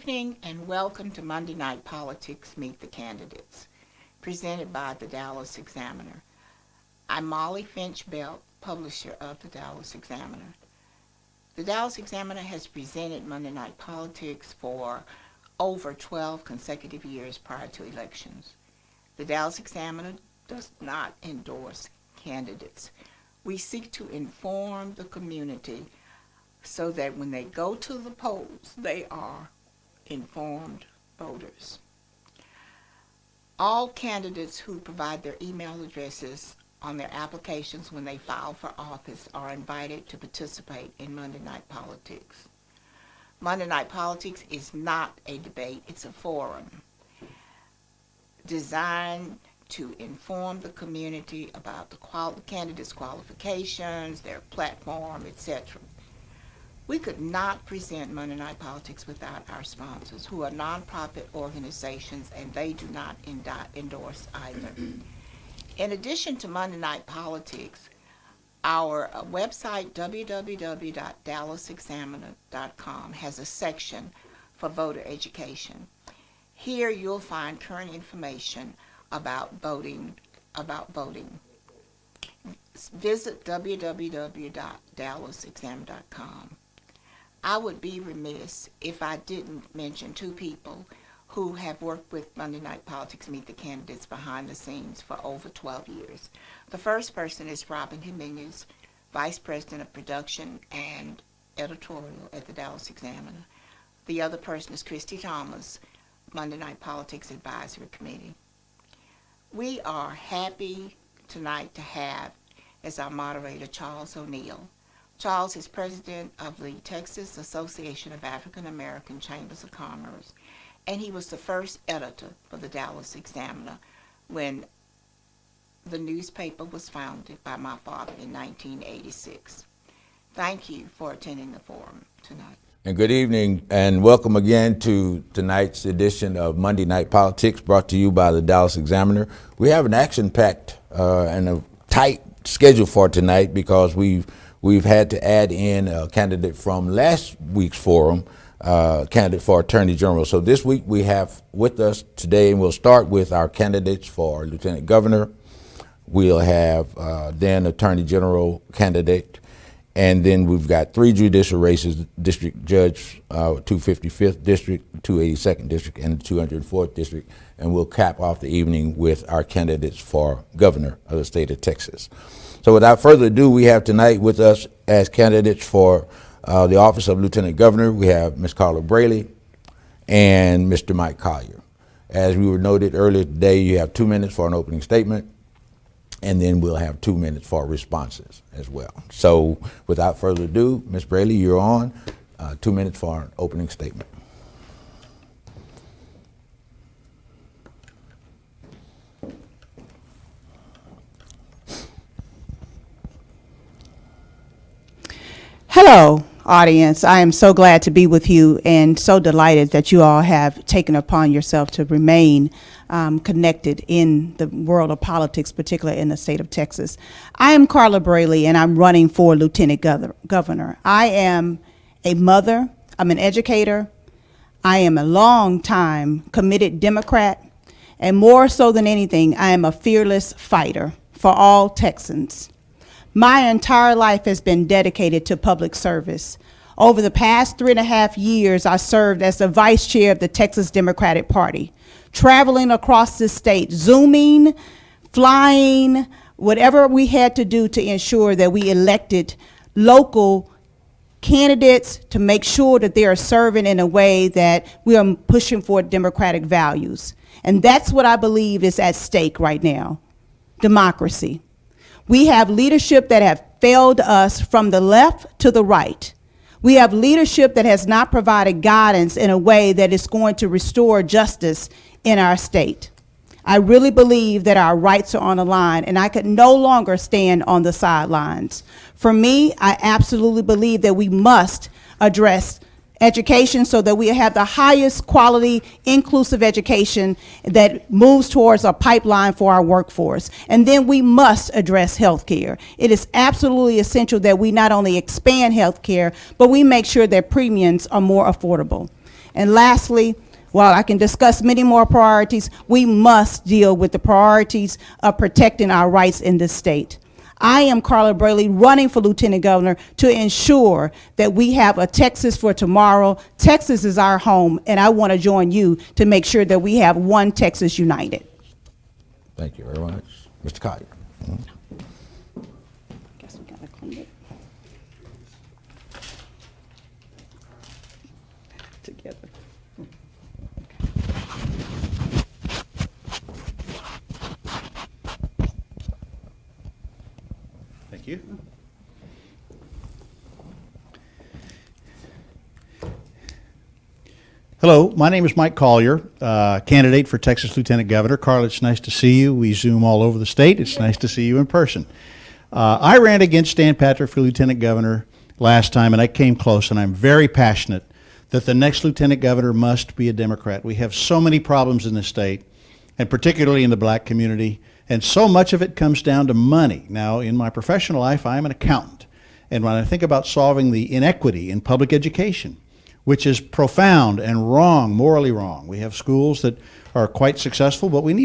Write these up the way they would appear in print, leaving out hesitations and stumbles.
evening and welcome to Monday Night Politics Meet the Candidates, presented by the Dallas Examiner. I'm Molly Finch Belt, publisher of the Dallas Examiner. The Dallas Examiner has presented Monday Night Politics for over 12 consecutive years prior to elections. The Dallas Examiner does not endorse candidates. We seek to inform the community so that when they go to the polls, they are informed voters. All candidates who provide their email addresses on their applications when they file for office are invited to participate in Monday Night Politics. Monday Night Politics is not a debate, it's a forum designed to inform the community about the candidates' qualifications, their platform, etc. We could not present Monday Night Politics without our sponsors, who are nonprofit organizations, and they do not endorse either. In addition to Monday Night Politics, our website, www.dallasexaminer.com, has a section for voter education. Here you'll find current information about voting. Visit www.dallasexaminer.com. I would be remiss if I didn't mention two people who have worked with Monday Night Politics Meet the Candidates behind the scenes for over 12 years. The first person is Robin Jimenez, Vice President of Production and Editorial at the Dallas Examiner. The other person is Christy Thomas, Monday Night Politics Advisory Committee. We are happy tonight to have as our moderator Charles O'Neill. Charles is president of the Texas Association of African American Chambers of Commerce, and he was the first editor for the Dallas Examiner when the newspaper was founded by my father in 1986. Thank you for attending the forum tonight. And good evening and welcome again to tonight's edition of Monday Night Politics, brought to you by the Dallas Examiner. We have an action-packed and a tight schedule for tonight because we've had to add in a candidate from last week's forum, candidate for Attorney General. So this week we have with us today, and we'll start with our candidates for Lieutenant Governor. We'll have then Attorney General candidate, and then we've got three judicial races: District Judge, 255th District, 282nd District, and the 204th District. And we'll cap off the evening with our candidates for Governor of the state of Texas. So without further ado, we have tonight with us as candidates for the office of Lieutenant Governor, we have Ms. Carla Braley and Mr. Mike Collier. As we were noted earlier today, you have 2 minutes for an opening statement, and then we'll have 2 minutes for responses as well. So without further ado, Ms. Braley, you're on. 2 minutes for an opening statement. Hello, audience. I am so glad to be with you and so delighted that you all have taken upon yourself to remain connected in the world of politics, particularly in the state of Texas. I am Carla Braley, and I'm running for Lieutenant Governor. I am a mother, I'm an educator, I am a long-time committed Democrat, and more so than anything, I am a fearless fighter for all Texans. My entire life has been dedicated to public service. Over the past 3.5 years, I served as the vice chair of the Texas Democratic Party, traveling across the state, Zooming, flying, whatever we had to do to ensure that we elected local candidates to make sure that they are serving in a way that we are pushing for democratic values. And that's what I believe is at stake right now, democracy. We have leadership that have failed us from the left to the right. We have leadership that has not provided guidance in a way that is going to restore justice in our state. I really believe that our rights are on the line, and I could no longer stand on the sidelines. For me, I absolutely believe that we must address education so that we have the highest quality, inclusive education that moves towards a pipeline for our workforce. And then we must address healthcare. It is absolutely essential that we not only expand healthcare, but we make sure that premiums are more affordable. And lastly, while I can discuss many more priorities, we must deal with the priorities of protecting our rights in this state. I am Carla Braley, running for Lieutenant Governor to ensure that we have a Texas for tomorrow. Texas is our home, and I want to join you to make sure that we have one Texas united. Thank you very much. Mr. Collier. Guess we gotta clean it together. Thank you. Hello, my name is Mike Collier, candidate for Texas Lieutenant Governor. Carl, it's nice to see you. We Zoom all over the state. It's nice to see you in person. I ran against Stan Patrick for Lieutenant Governor last time, and I came close, and I'm very passionate that the next Lieutenant Governor must be a Democrat. We have so many problems in this state, and particularly in the black community, and so much of it comes down to money. Now, in my professional life, I am an accountant, and when I think about solving the inequity in public education, which is profound and wrong, morally wrong. We have schools that are quite successful, but we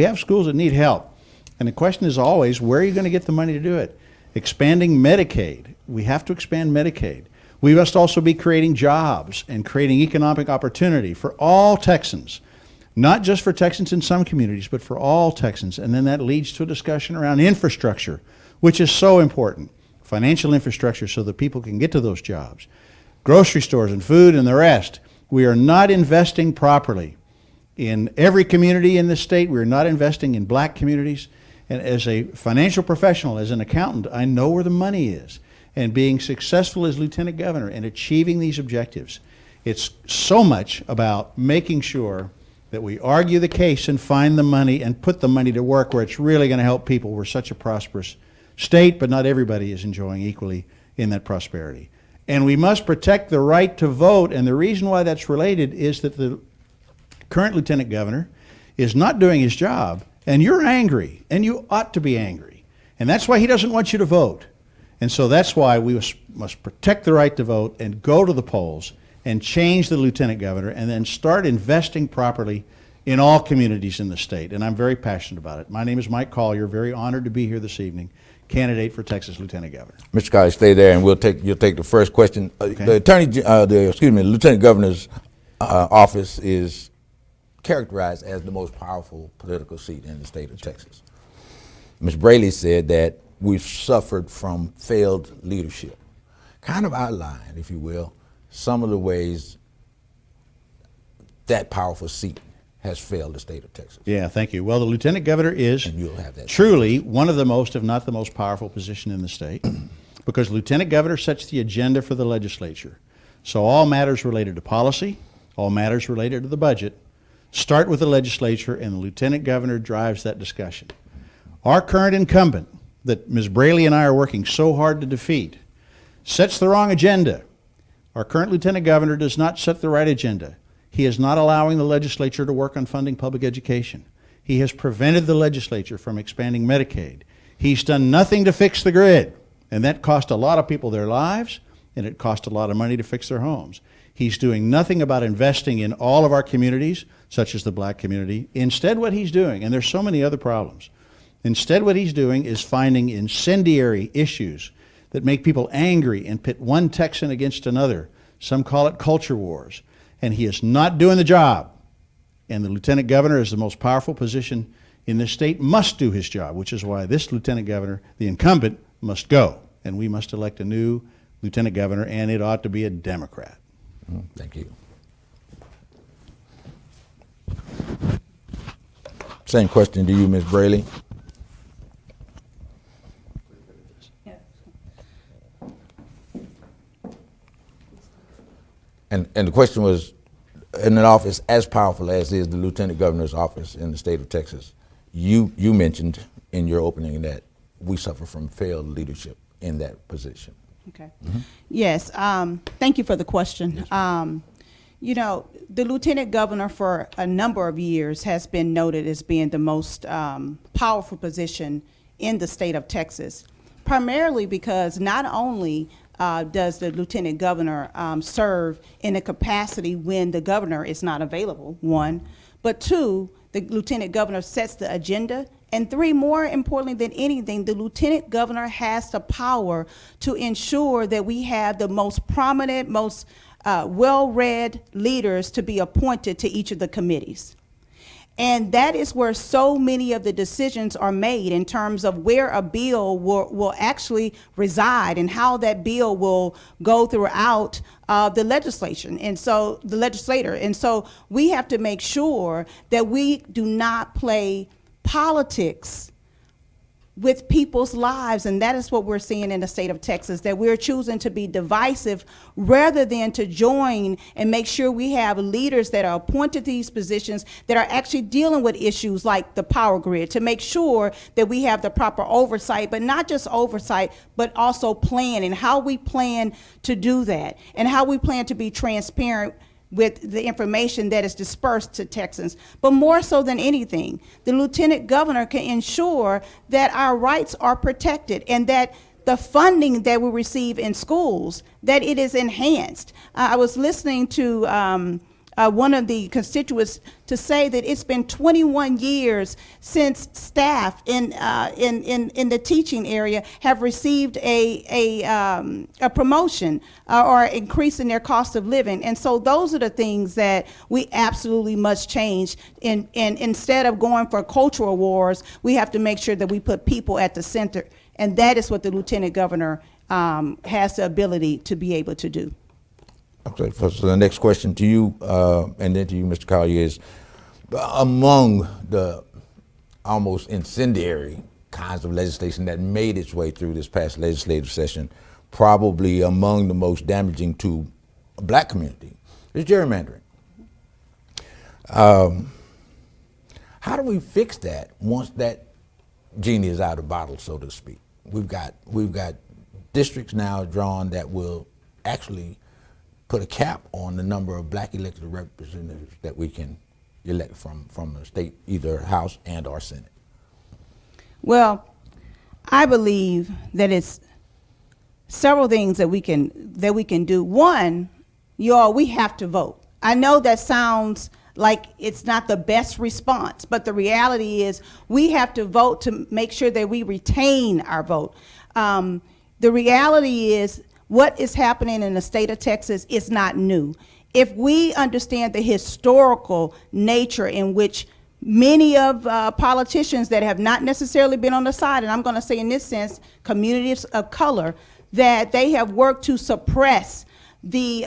have schools that need help. And the question is always, where are you going to get the money to do it? Expanding Medicaid. We have to expand Medicaid. We must also be creating jobs and creating economic opportunity for all Texans, not just for Texans in some communities, but for all Texans. And then that leads to a discussion around infrastructure, which is so important. Financial infrastructure so that people can get to those jobs. Grocery stores and food and the rest. We are not investing properly in every community in this state. We are not investing in black communities. And as a financial professional, as an accountant, I know where the money is. And being successful as Lieutenant Governor and achieving these objectives, it's so much about making sure that we argue the case and find the money and put the money to work where it's really going to help people. We're such a prosperous state, but not everybody is enjoying equally in that prosperity. And we must protect the right to vote, and the reason why that's related is that the current Lieutenant Governor is not doing his job, and you're angry, and you ought to be angry. And that's why he doesn't want you to vote. And so that's why we must protect the right to vote and go to the polls and change the Lieutenant Governor and then start investing properly in all communities in the state. And I'm very passionate about it. My name is Mike Collier, very honored to be here this evening, candidate for Texas Lieutenant Governor. Mr. Collier, stay there, and you'll take the first question. Okay. The Lieutenant Governor's office is characterized as the most powerful political seat in the state of Texas. Ms. Braley said that we've suffered from failed leadership. Kind of outline, if you will, some of the ways that powerful seat has failed the state of Texas. Yeah, thank you. Well, the Lieutenant Governor is And you'll have that truly one of the most, if not the most powerful position in the state, because Lieutenant Governor sets the agenda for the legislature. So all matters related to policy, all matters related to the budget, start with the legislature, and the Lieutenant Governor drives that discussion. Our current incumbent, that Ms. Braley and I are working so hard to defeat, sets the wrong agenda. Our current Lieutenant Governor does not set the right agenda. He is not allowing the legislature to work on funding public education. He has prevented the legislature from expanding Medicaid. He's done nothing to fix the grid, and that cost a lot of people their lives, and it cost a lot of money to fix their homes. He's doing nothing about investing in all of our communities, such as the black community. Instead, what he's doing, and there's so many other problems, instead what he's doing is finding incendiary issues that make people angry and pit one Texan against another. Some call it culture wars. And he is not doing the job. And the Lieutenant Governor, is the most powerful position in this state, must do his job, which is why this Lieutenant Governor, the incumbent, must go. And we must elect a new Lieutenant Governor, and it ought to be a Democrat. Thank you. Same question to you, Ms. Braley. And the question was, in an office as powerful as is the Lieutenant Governor's office in the state of Texas, you mentioned in your opening that we suffer from failed leadership in that position. Okay. Yes. Thank you for the question. You know, the Lieutenant Governor for a number of years has been noted as being the most powerful position in the state of Texas, primarily because not only does the lieutenant governor serve in a capacity when the governor is not available, one. But two, the lieutenant governor sets the agenda. And three, more importantly than anything, the lieutenant governor has the power to ensure that we have the most prominent, most well-read leaders to be appointed to each of the committees. And that is where so many of the decisions are made in terms of where a bill will actually reside and how that bill will go throughout the legislation. And so the legislator. And so we have to make sure that we do not play politics with people's lives, and that is what we're seeing in the state of Texas, that we're choosing to be divisive rather than to join and make sure we have leaders that are appointed to these positions that are actually dealing with issues like the power grid, to make sure that we have the proper oversight, but not just oversight, but also plan, and how we plan to do that, and how we plan to be transparent with the information that is dispersed to Texans. But more so than anything, the lieutenant governor can ensure that our rights are protected and that the funding that we receive in schools, that it is enhanced. I was listening to one of the constituents to say that it's been 21 years since staff in the teaching area have received a promotion or increase in their cost of living. And so those are the things that we absolutely must change. And instead of going for cultural wars, we have to make sure that we put people at the center. And that is what the lieutenant governor has the ability to be able to do. Okay, so the next question to you, and then to you, Mr. Collier, is among the almost incendiary kinds of legislation that made its way through this past legislative session, probably among the most damaging to a black community, is gerrymandering. How do we fix that once that genie is out of the bottle, so to speak? We've got districts now drawn that will actually put a cap on the number of black elected representatives that we can elect from the state, either House and or Senate. Well, I believe that it's several things that we can do. One, y'all, we have to vote. I know that sounds like it's not the best response, but the reality is we have to vote to make sure that we retain our vote. The reality is what is happening in the state of Texas is not new. If we understand the historical nature in which many of politicians that have not necessarily been on the side, and I'm going to say in this sense, communities of color, that they have worked to suppress the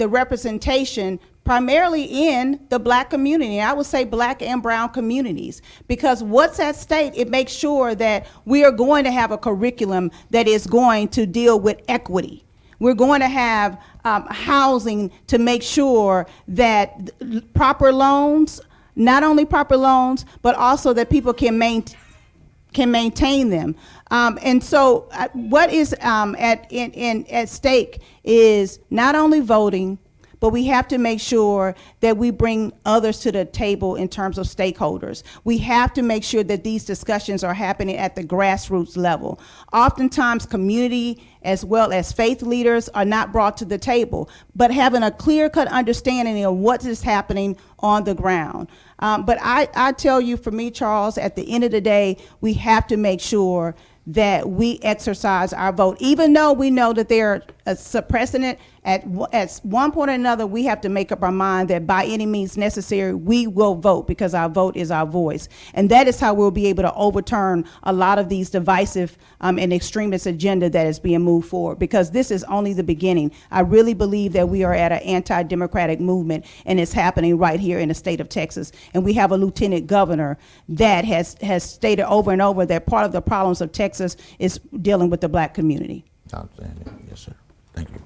representation primarily in the black community. I would say black and brown communities, because what's at stake, it makes sure that we are going to have a curriculum that is going to deal with equity. We're going to have housing to make sure that proper loans, not only proper loans, but also that people can maintain them. And so what is at stake is not only voting, but we have to make sure that we bring others to the table in terms of stakeholders. We have to make sure that these discussions are happening at the grassroots level. Oftentimes, community as well as faith leaders are not brought to the table, but having a clear-cut understanding of what is happening on the ground. But I tell you, for me, Charles, at the end of the day, we have to make sure that we exercise our vote, even though we know that there is a precedent. At one point or another, we have to make up our mind that by any means necessary, we will vote, because our vote is our voice. And that is how we'll be able to overturn a lot of these divisive and extremist agenda that is being moved forward, because this is only the beginning. I really believe that we are at an anti-democratic movement, and it's happening right here in the state of Texas. And we have a lieutenant governor that has stated over and over that part of the problems of Texas is dealing with the black community. Outstanding. Yes, sir. Thank you.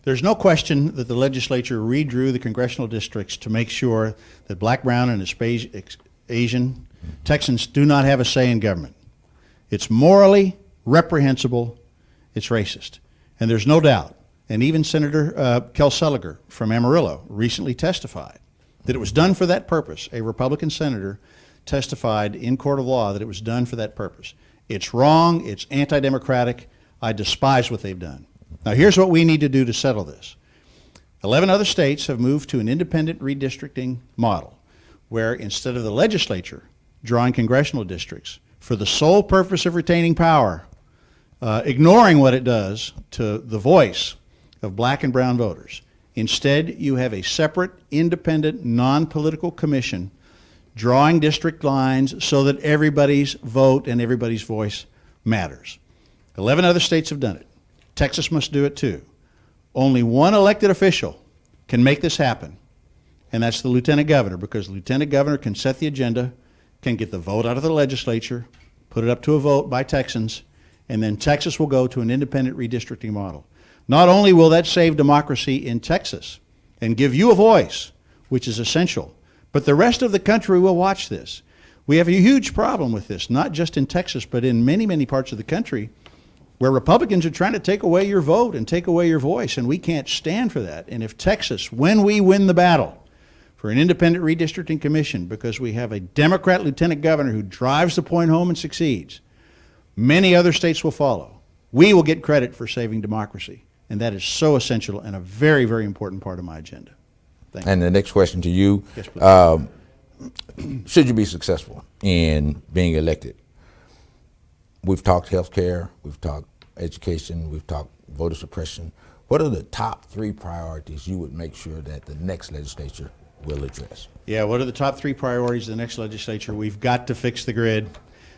There's no question that the legislature redrew the congressional districts to make sure that black, brown, and Asian Texans do not have a say in government. It's morally reprehensible. It's racist. And there's no doubt and even Senator Kelseliger from Amarillo recently testified that it was done for that purpose. A Republican senator testified in court of law that it was done for that purpose. It's wrong. It's anti-democratic. I despise what they've done. Now, here's what we need to do to settle this. 11 other states have moved to an independent redistricting model where instead of the legislature drawing congressional districts for the sole purpose of retaining power, ignoring what it does to the voice of black and brown voters, instead you have a separate, independent, non-political commission drawing district lines so that everybody's vote and everybody's voice matters. 11 other states have done it. Texas must do it too. Only one elected official can make this happen, and that's the lieutenant governor, because the lieutenant governor can set the agenda, can get the vote out of the legislature, put it up to a vote by Texans, and then Texas will go to an independent redistricting model. Not only will that save democracy in Texas and give you a voice, which is essential, but the rest of the country will watch this. We have a huge problem with this, not just in Texas, but in many, many parts of the country where Republicans are trying to take away your vote and take away your voice, and we can't stand for that. And if Texas, when we win the battle for an independent redistricting commission, because we have a Democrat lieutenant governor who drives the point home and succeeds, many other states will follow. We will get credit for saving democracy, and that is so essential and a very, very important part of my agenda. Thank you. And the next question to you, Yes, please. should you be successful in being elected? We've talked healthcare, we've talked education, we've talked voter suppression. What are the top 3 priorities you would make sure that the next legislature will address? Yeah, what are the top 3 priorities of the next legislature? We've got to fix the grid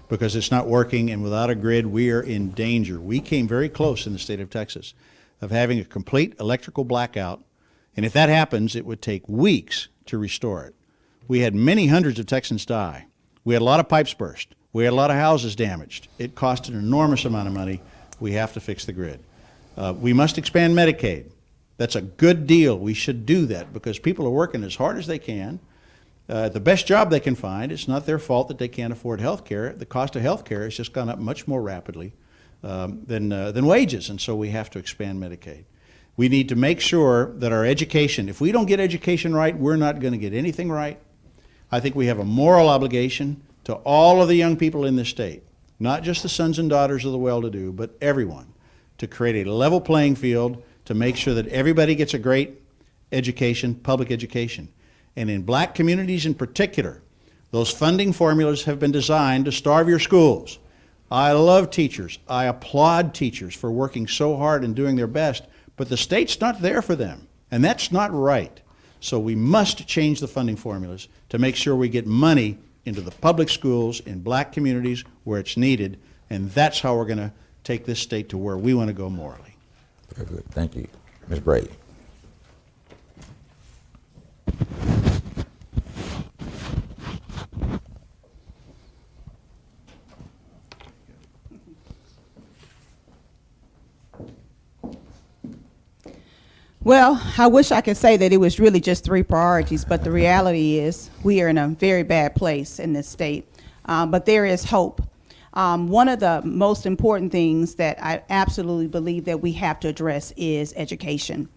because it's not working, and without a grid, we are in danger. We came very close in the state of Texas of having a complete electrical blackout, and if that happens, it would take weeks to restore it. We had many hundreds of Texans die. We had a lot of pipes burst. We had a lot of houses damaged. It cost an enormous amount of money. We have to fix the grid. We must expand Medicaid. That's a good deal. We should do that because people are working as hard as they can, the best job they can find. It's not their fault that they can't afford health care. The cost of health care has just gone up much more rapidly than wages, and so we have to expand Medicaid. We need to make sure that our education, if we don't get education right, we're not going to get anything right. I think we have a moral obligation to all of the young people in this state, not just the sons and daughters of the well-to-do, but everyone, to create a level playing field to make sure that everybody gets a great education, public education. And in black communities in particular, those funding formulas have been designed to starve your schools. I love teachers. I applaud teachers for working so hard and doing their best, but the state's not there for them, and that's not right. So we must change the funding formulas to make sure we get money into the public schools in black communities where it's needed, and that's how we're going to take this state to where we want to go morally. Very good. Thank you. Ms. Brady. Well, I wish I could say that it was really just 3 priorities, but the reality is we are in a very bad place in this state. But there is hope. One of the most important things that I absolutely believe that we have to address is education.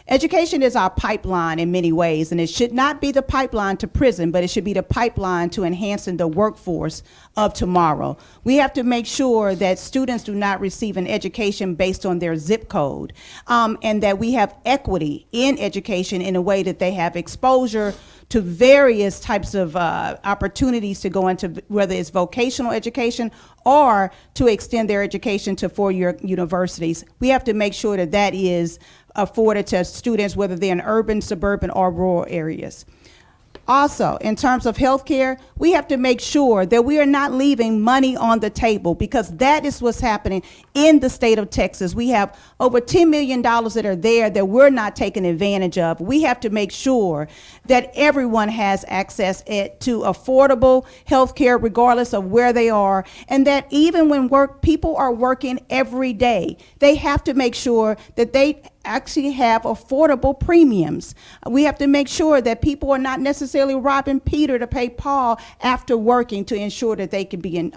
Education is our pipeline in many ways, and it should not be the pipeline to prison, but it should be the pipeline to enhancing the workforce of tomorrow. We have to make sure that students do not receive an education based on their zip code, and that we have equity in education in a way that they have exposure to various types of opportunities to go into, whether it's vocational education or to extend their education to 4-year universities. We have to make sure that that is afforded to students, whether they're in urban, suburban, or rural areas. Also, in terms of healthcare, we have to make sure that we are not leaving money on the table, because that is what's happening in the state of Texas. We have over $10 million that are there that we're not taking advantage of. We have to make sure that everyone has access to affordable healthcare regardless of where they are, and that even when people are working every day, they have to make sure that they actually have affordable premiums. We have to make sure that people are not necessarily robbing Peter to pay Paul after working to ensure that they can be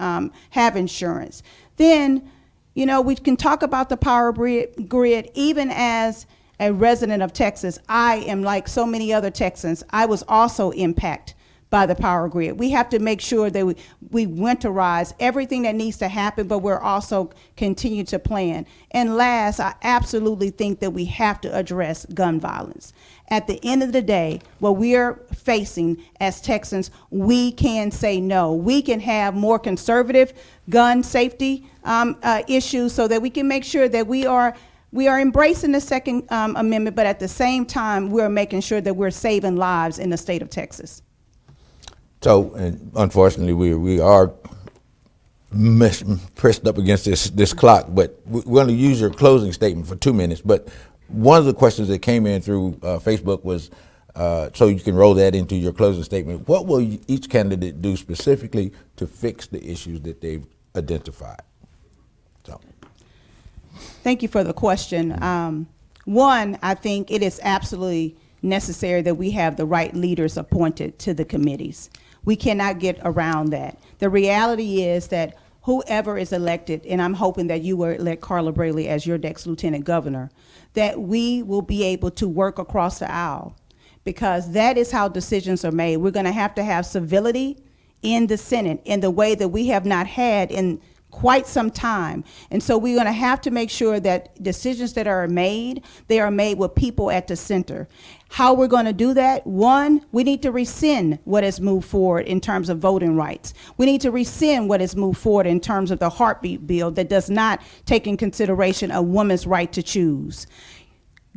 have insurance. Then You know, we can talk about the power grid. Even as a resident of Texas, I am like so many other Texans. I was also impacted by the power grid. We have to make sure that we winterize everything that needs to happen, but we're also continue to plan. And last, I absolutely think that we have to address gun violence. At the end of the day, what we are facing as Texans, we can say no. We can have more conservative gun safety issues so that we can make sure that we are embracing the Second Amendment, but at the same time, we're making sure that we're saving lives in the state of Texas. So, and unfortunately, we are pressed up against this clock, but we're going to use your closing statement for 2 minutes. But one of the questions that came in through Facebook was, so you can roll that into your closing statement, what will each candidate do specifically to fix the issues that they've identified? So. Thank you for the question. One, I think it is absolutely necessary that we have the right leaders appointed to the committees. We cannot get around that. The reality is that whoever is elected, and I'm hoping that you will elect Carla Braley as your next lieutenant governor, that we will be able to work across the aisle, because that is how decisions are made. We're going to have civility in the Senate in the way that we have not had in quite some time. And so we're going to have to make sure that decisions that are made, they are made with people at the center. How we're going to do that? One, we need to rescind what has moved forward in terms of voting rights. We need to rescind what has moved forward in terms of the heartbeat bill that does not take in consideration a woman's right to choose.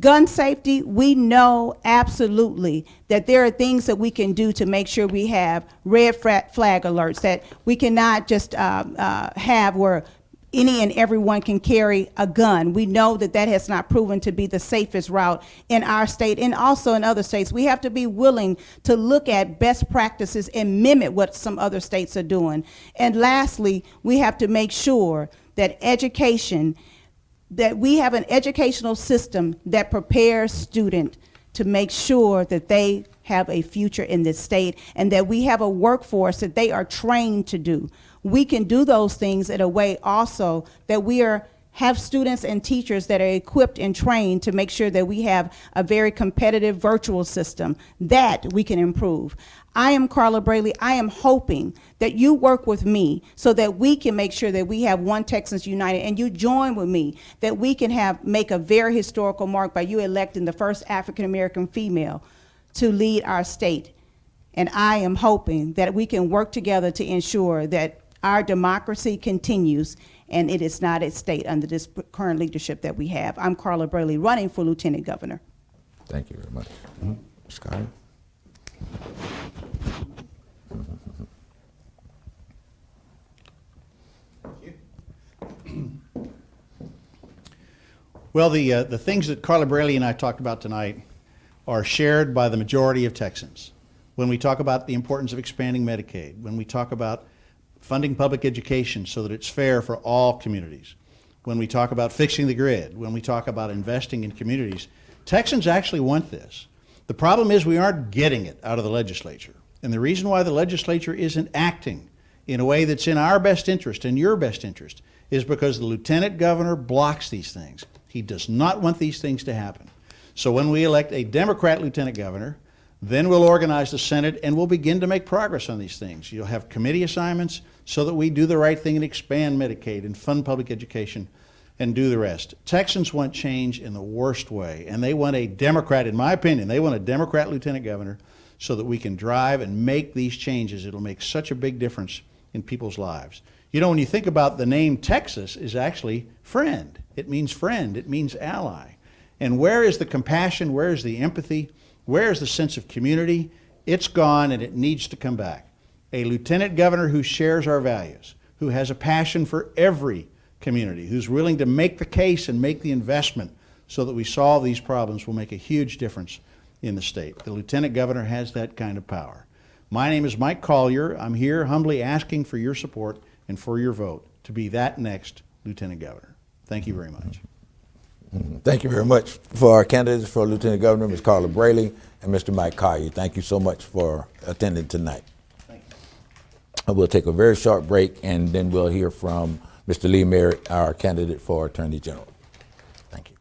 Gun safety, we know absolutely that there are things that we can do to make sure we have red flag alerts, that we cannot just have where any and everyone can carry a gun. We know that that has not proven to be the safest route in our state and also in other states. We have to be willing to look at best practices and mimic what some other states are doing. And lastly, we have to make sure that we have an educational system that prepares students to make sure that they have a future in this state and that we have a workforce that they are trained to do. We can do those things in a way also that we have students and teachers that are equipped and trained to make sure that we have a very competitive virtual system that we can improve. I am Carla Braley. I am hoping that you work with me so that we can make sure that we have One Texans United, and you join with me that we can make a very historical mark by you electing the first African-American female to lead our state. And I am hoping that we can work together to ensure that our democracy continues and it is not at stake under this current leadership that we have. I'm Carla Braley, running for Lieutenant Governor. Thank you very much. Scott? Well, the things that Carla Braley and I talked about tonight are shared by the majority of Texans. When we talk about the importance of expanding Medicaid, when we talk about funding public education so that it's fair for all communities, when we talk about fixing the grid, when we talk about investing in communities, Texans actually want this. The problem is we aren't getting it out of the legislature. And the reason why the legislature isn't acting in a way that's in our best interest and your best interest is because the lieutenant governor blocks these things. He does not want these things to happen. So when we elect a Democrat lieutenant governor, then we'll organize the Senate and we'll begin to make progress on these things. You'll have committee assignments so that we do the right thing and expand Medicaid and fund public education and do the rest. Texans want change in the worst way, and they want a Democrat, in my opinion, they want a Democrat lieutenant governor so that we can drive and make these changes. It'll make such a big difference in people's lives. You know, when you think about the name Texas is actually friend. It means friend, it means ally. And where is the compassion, where is the empathy, where is the sense of community? It's gone and it needs to come back. A lieutenant governor who shares our values, who has a passion for every community, who's willing to make the case and make the investment so that we solve these problems will make a huge difference in the state. The lieutenant governor has that kind of power. My name is Mike Collier. I'm here humbly asking for your support and for your vote to be that next lieutenant governor. Thank you very much. Thank you very much for our candidates for Lieutenant Governor, Ms. Carla Braley and Mr. Mike Collier. Thank you so much for attending tonight. Thank you. We'll take a very short break, and then we'll hear from Mr. Lee Merritt, our candidate for Attorney General. Thank you.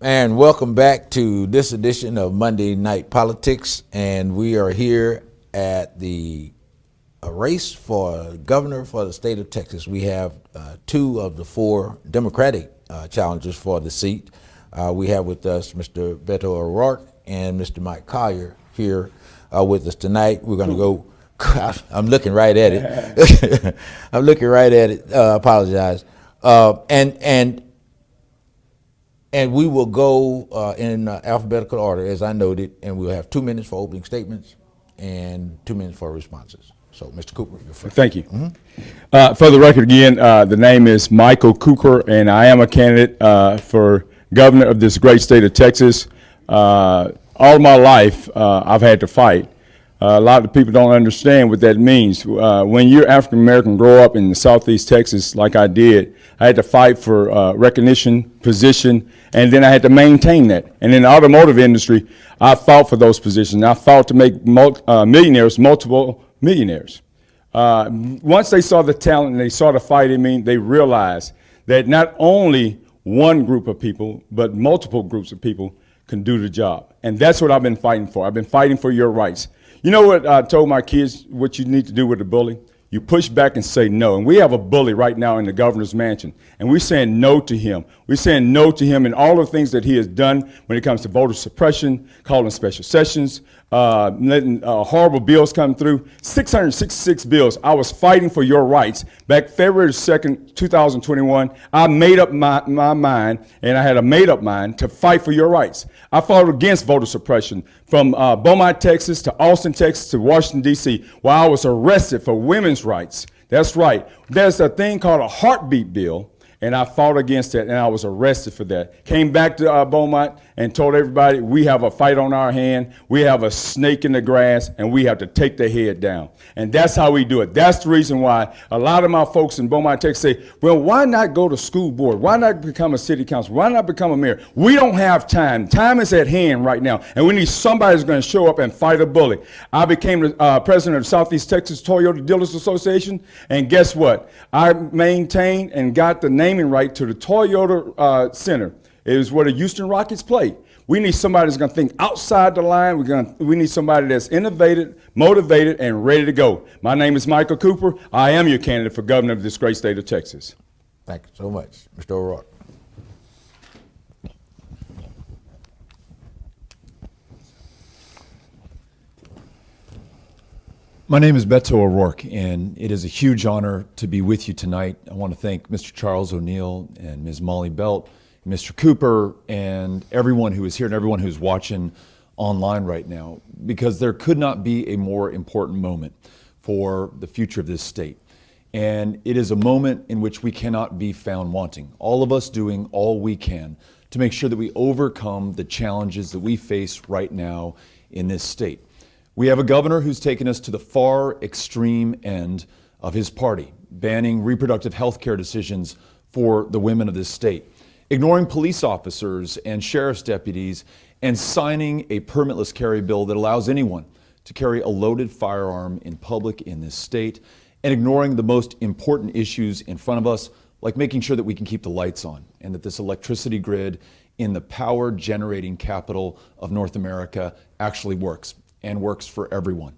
And welcome back to this edition of Monday Night Politics. And we are here at the race for governor for the state of Texas. We have two of the four Democratic challengers for the seat. We have with us Mr. Beto O'Rourke and Mr. Mike Collier here with us tonight. We're going to go. I'm looking right at it. I'm looking right at it. Apologize. And we will go in alphabetical order, as I noted, and we'll have 2 minutes for opening statements and 2 minutes for responses. So, Mr. Cooper, you're first. Thank you. For the record, again, the name is Michael Cooper, and I am a candidate for governor of this great state of Texas. All my life, I've had to fight. A lot of people don't understand what that means. When you're African American, grow up in Southeast Texas like I did, I had to fight for recognition, position, and then I had to maintain that. And in the automotive industry, I fought for those positions. I fought to make millionaires, multiple millionaires. Once they saw the talent and they saw the fight in me, they realized that not only one group of people, but multiple groups of people can do the job. And that's what I've been fighting for. I've been fighting for your rights. You know what I told my kids what you need to do with a bully? You push back and say no. And we have a bully right now in the governor's mansion. And we're saying no to him. We're saying no to him and all the things that he has done when it comes to voter suppression, calling special sessions, letting horrible bills come through. 666 bills. I was fighting for your rights. Back February 2nd, 2021, I made up my mind, and I had a made-up mind to fight for your rights. I fought against voter suppression from Beaumont, Texas, to Austin, Texas, to Washington, D.C., where I was arrested for women's rights. That's right. There's a thing called a heartbeat bill, and I fought against it, and I was arrested for that. Came back to Beaumont and told everybody, we have a fight on our hand, we have a snake in the grass, and we have to take their head down. And that's how we do it. That's the reason why a lot of my folks in Beaumont, Texas say, well, why not go to school board? Why not become a city council? Why not become a mayor? We don't have time. Time is at hand right now, and we need somebody who's going to show up and fight a bully. I became the president of the Southeast Texas Toyota Dealers Association, and guess what? I maintained and got the naming right to the Toyota Center. It is where the Houston Rockets play. We need somebody that's going to think outside the line. We need somebody that's innovative, motivated, and ready to go. My name is Michael Cooper. I am your candidate for governor of this great state of Texas. Thank you so much. Mr. O'Rourke. My name is Beto O'Rourke, and it is a huge honor to be with you tonight. I want to thank Mr. Charles O'Neill and Ms. Molly Belt, Mr. Cooper, and everyone who is here and everyone who's watching online right now, because there could not be a more important moment for the future of this state. And it is a moment in which we cannot be found wanting. All of us doing all we can to make sure that we overcome the challenges that we face right now in this state. We have a governor who's taken us to the far extreme end of his party, banning reproductive health care decisions for the women of this state, ignoring police officers and sheriff's deputies, and signing a permitless carry bill that allows anyone to carry a loaded firearm in public in this state, and ignoring the most important issues in front of us, like making sure that we can keep the lights on and that this electricity grid in the power generating capital of North America actually works and works for everyone.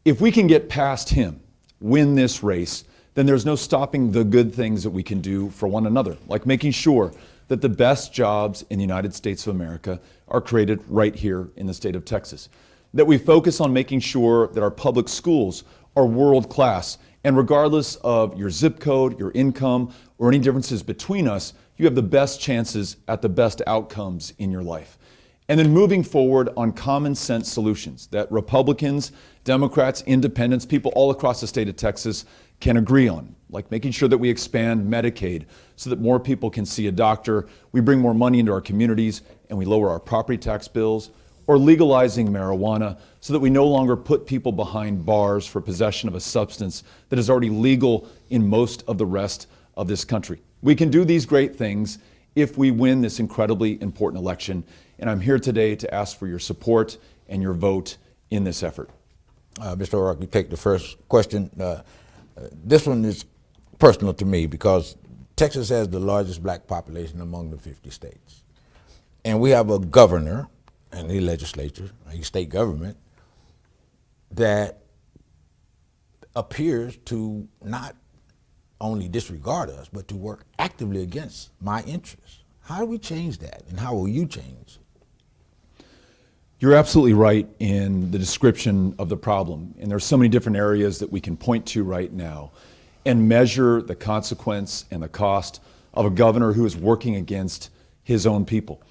If we can get past him, win this race, then there's no stopping the good things that we can do for one another, like making sure that the best jobs in the United States of America are created right here in the state of Texas. That we focus on making sure that our public schools are world class, and regardless of your zip code, your income, or any differences between us, you have the best chances at the best outcomes in your life. And then moving forward on common sense solutions that Republicans, Democrats, independents, people all across the state of Texas can agree on, like making sure that we expand Medicaid so that more people can see a doctor, we bring more money into our communities, and we lower our property tax bills, or legalizing marijuana so that we no longer put people behind bars for possession of a substance that is already legal in most of the rest of this country. We can do these great things if we win this incredibly important election, and I'm here today to ask for your support and your vote in this effort. Mr. O'Rourke, you take the first question. This one is personal to me because Texas has the largest black population among the 50 states. and we have a governor and a legislature, a state government, that appears to not only disregard us, but to work actively against my interests. How do we change that, and how will you change? You're absolutely right in the description of the problem. And there's so many different areas that we can point to right now and measure the consequence and the cost of a governor who is working against his own people.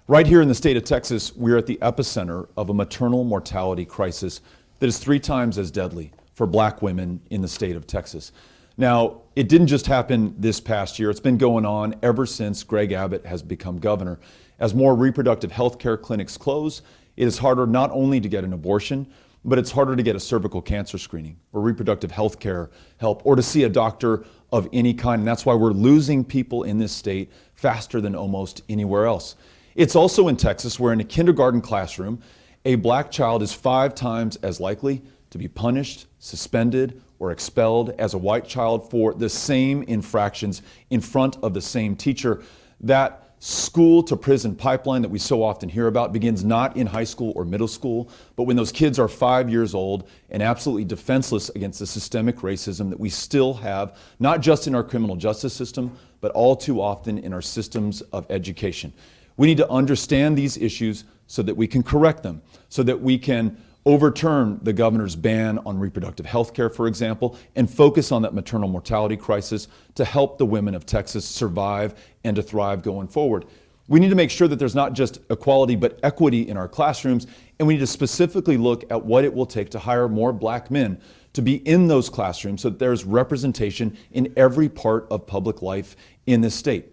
Right here in the state of Texas, we're at the epicenter of a maternal mortality crisis that is 3 times as deadly for black women in the state of Texas. Now, it didn't just happen this past year. It's been going on ever since Greg Abbott has become governor. As more reproductive health care clinics close, it is harder not only to get an abortion, but it's harder to get a cervical cancer screening or reproductive health care help or to see a doctor of any kind. And that's why we're losing people in this state faster than almost anywhere else. It's also in Texas where in a kindergarten classroom, a black child is 5 times as likely to be punished, suspended, or expelled as a white child for the same infractions in front of the same teacher. That school to prison pipeline that we so often hear about begins not in high school or middle school, but when those kids are 5 years old and absolutely defenseless against the systemic racism that we still have, not just in our criminal justice system, but all too often in our systems of education. We need to understand these issues so that we can correct them, so that we can overturn the governor's ban on reproductive health care, for example, and focus on that maternal mortality crisis to help the women of Texas survive and to thrive going forward. We need to make sure that there's not just equality, but equity in our classrooms, and we need to specifically look at what it will take to hire more black men to be in those classrooms so that there's representation in every part of public life in this state.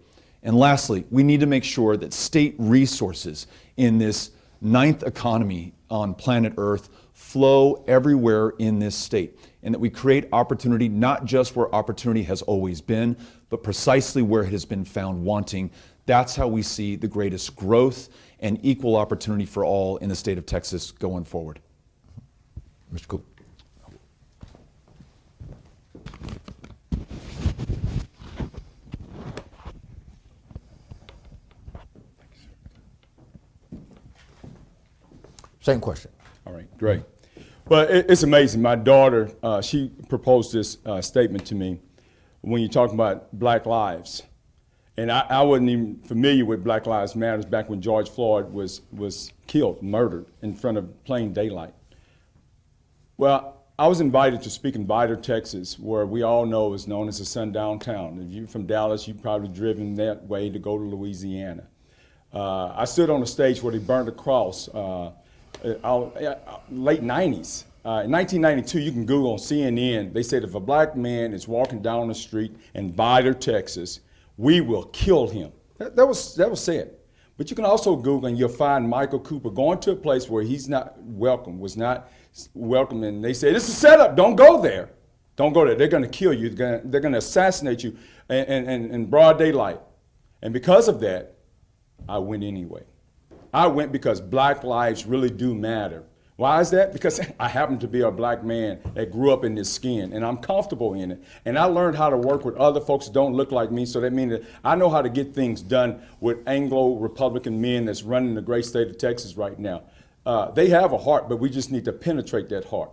And lastly, we need to make sure that state resources in this 9th economy on planet Earth flow everywhere in this state, and that we create opportunity not just where opportunity has always been, but precisely where it has been found wanting. That's how we see the greatest growth and equal opportunity for all in the state of Texas going forward. Mr. Cooper. Same question. All right, great. Well, it's amazing. My daughter, she proposed this statement to me when you're talking about Black lives. And I wasn't even familiar with Black Lives Matter back when George Floyd was killed, murdered in front of plain daylight. Well, I was invited to speak in Vidor, Texas, where we all know is known as a sundown town. If you're from Dallas, you've probably driven that way to go to Louisiana. I stood on a stage where they burned a cross late 90s. In 1992, you can Google on CNN, they said if a black man is walking down the street in Vidor, Texas, we will kill him. That was said. But you can also Google and you'll find Michael Cooper going to a place where he's not welcome, was not welcome, and they say, this is a setup, don't go there. Don't go there, they're gonna kill you, they're gonna assassinate you in broad daylight. And because of that, I went anyway. I went because black lives really do matter. Why is that? Because I happen to be a black man that grew up in this skin, and I'm comfortable in it. And I learned how to work with other folks that don't look like me, so that means that I know how to get things done with Anglo-Republican men that's running the great state of Texas right now. They have a heart, but we just need to penetrate that heart.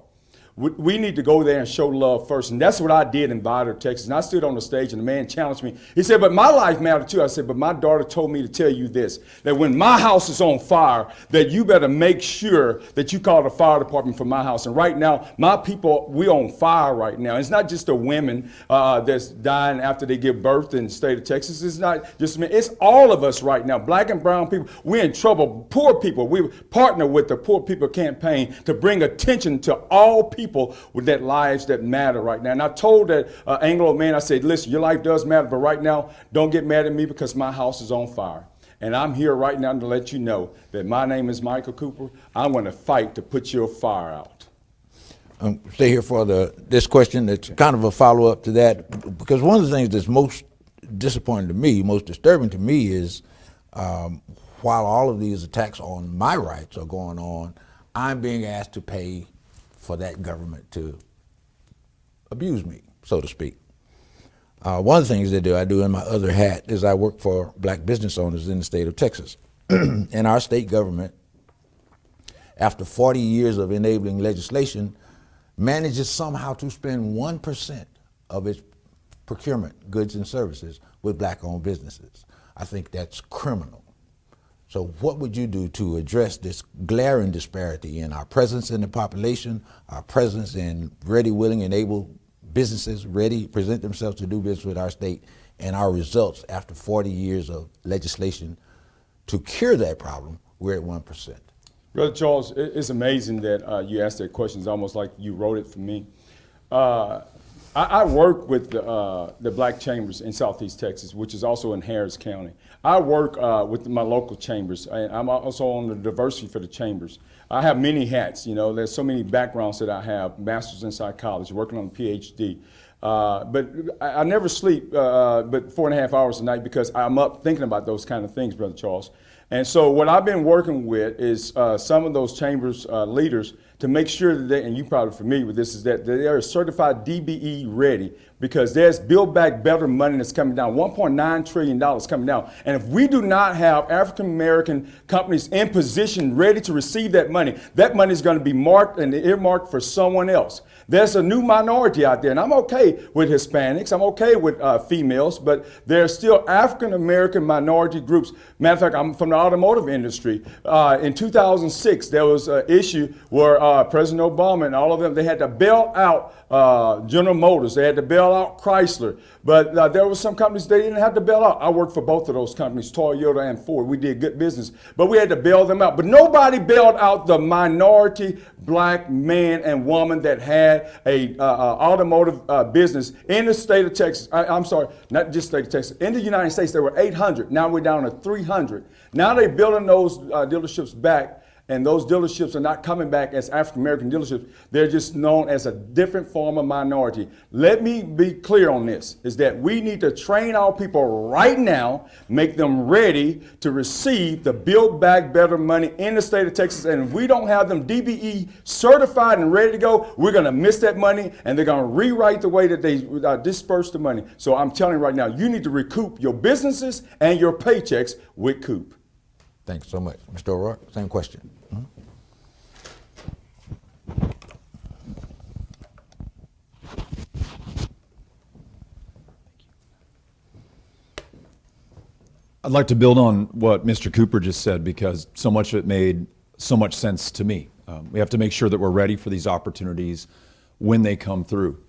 We need to go there and show love first. And that's what I did in Vidor, Texas. And I stood on the stage and the man challenged me. He said, but my life mattered too. I said, but my daughter told me to tell you this, that when my house is on fire, that you better make sure that you call the fire department for my house. And right now, my people, we on fire right now. It's not just the women that's dying after they give birth in the state of Texas. It's not just me. It's all of us right now. Black and brown people, we're in trouble. Poor people, we partner with the Poor People Campaign to bring attention to all people with that lives that matter right now. And I told that Anglo man, I said, listen, your life does matter, but right now, don't get mad at me because my house is on fire. And I'm here right now to let you know that my name is Michael Cooper. I'm going to fight to put your fire out. Stay here for this question. That's kind of a follow-up to that, because one of the things that's most disappointing to me, most disturbing to me is while all of these attacks on my rights are going on, I'm being asked to pay for that government to abuse me, so to speak. One of the things that I do in my other hat is I work for black business owners in the state of Texas. and our state government, after 40 years of enabling legislation, manages somehow to spend 1% of its procurement, goods and services, with black-owned businesses. I think that's criminal. So what would you do to address this glaring disparity in our presence in the population, our presence in ready, willing, and able businesses ready present themselves to do business with our state, and our results after 40 years of legislation to cure that problem? We're at 1%. Brother Charles, it's amazing that you asked that question. It's almost like you wrote it for me. I work with the Black Chambers in Southeast Texas, which is also in Harris County. I work with my local chambers. I'm also on the diversity for the chambers. I have many hats. You know, there's so many backgrounds that I have: master's in psychology, working on a PhD. But I never sleep but 4.5 hours a night because I'm up thinking about those kind of things, Brother Charles. And so what I've been working with is some of those chambers leaders to make sure that they, and you're probably familiar with this, is that they are certified DBE ready, because there's Build Back Better money that's coming down, $1.9 trillion coming down. And if we do not have African American companies in position ready to receive that money is going to be marked and earmarked for someone else. There's a new minority out there, and I'm okay with Hispanics, I'm okay with females, but there's still African American minority groups. Matter of fact, I'm from the automotive industry. In 2006, there was an issue where President Obama and all of them, they had to bail out General Motors, they had to bail out Chrysler, but there were some companies they didn't have to bail out. I worked for both of those companies, Toyota and Ford. We did good business, but we had to bail them out. But nobody bailed out the minority black man and woman that had a automotive business in the state of Texas. I'm sorry, not just state of Texas. In the United States, there were 800. Now we're down to 300. Now they're building those dealerships back, and those dealerships are not coming back as African American dealerships. They're just known as a different form of minority. Let me be clear on this, is that we need to train our people right now, make them ready to receive the Build Back Better money in the state of Texas. And if we don't have them DBE certified and ready to go, we're going to miss that money, and they're going to rewrite the way that they disperse the money. So I'm telling you right now, you need to recoup your businesses and your paychecks with Coop. Thanks so much. Mr. O'Rourke, same question. I'd like to build on what Mr. Cooper just said, because so much of it made so much sense to me. We have to make sure that we're ready for these opportunities when they come through.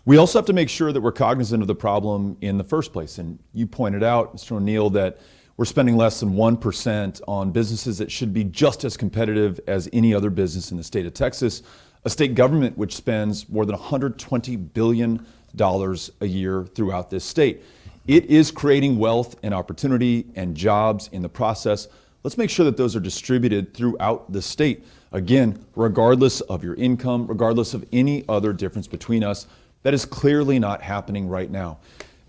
We also have to make sure that we're cognizant of the problem in the first place. And you pointed out, Mr. O'Neill, that we're spending less than 1% on businesses that should be just as competitive as any other business in the state of Texas, a state government which spends more than $120 billion a year throughout this state. It is creating wealth and opportunity and jobs in the process. Let's make sure that those are distributed throughout the state. Again, regardless of your income, regardless of any other difference between us, that is clearly not happening right now.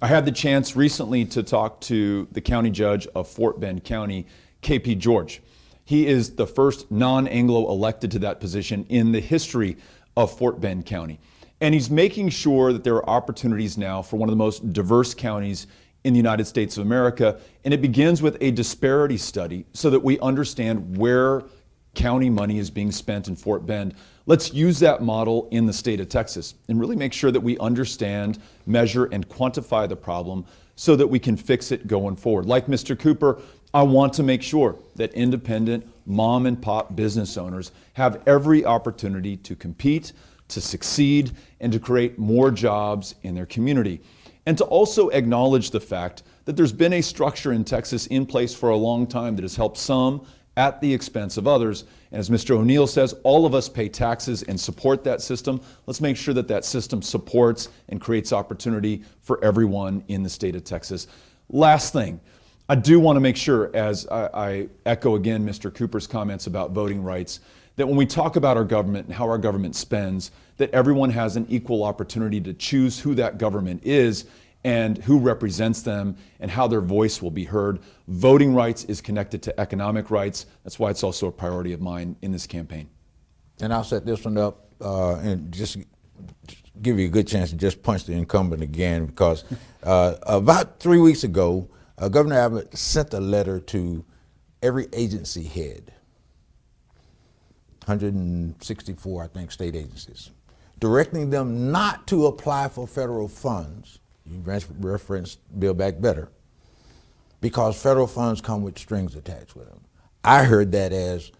I had the chance recently to talk to the county judge of Fort Bend County, KP George. He is the first non-Anglo elected to that position in the history of Fort Bend County. And he's making sure that there are opportunities now for one of the most diverse counties in the United States of America. And it begins with a disparity study so that we understand where county money is being spent in Fort Bend. Let's use that model in the state of Texas and really make sure that we understand, measure, and quantify the problem so that we can fix it going forward. Like Mr. Cooper, I want to make sure that independent mom and pop business owners have every opportunity to compete, to succeed, and to create more jobs in their community. And to also acknowledge the fact that there's been a structure in Texas in place for a long time that has helped some at the expense of others. And as Mr. O'Neill says, all of us pay taxes and support that system. Let's make sure that that system supports and creates opportunity for everyone in the state of Texas. Last thing, I do want to make sure, as I echo again Mr. Cooper's comments about voting rights, that when we talk about our government and how our government spends, that everyone has an equal opportunity to choose who that government is and who represents them and how their voice will be heard. Voting rights is connected to economic rights. That's why it's also a priority of mine in this campaign. And I'll set this one up and just give you a good chance to just punch the incumbent again, because about 3 weeks ago, Governor Abbott sent a letter to every agency head, 164, I think, state agencies, directing them not to apply for federal funds. You referenced Build Back Better, because federal funds come with strings attached with them. I heard that as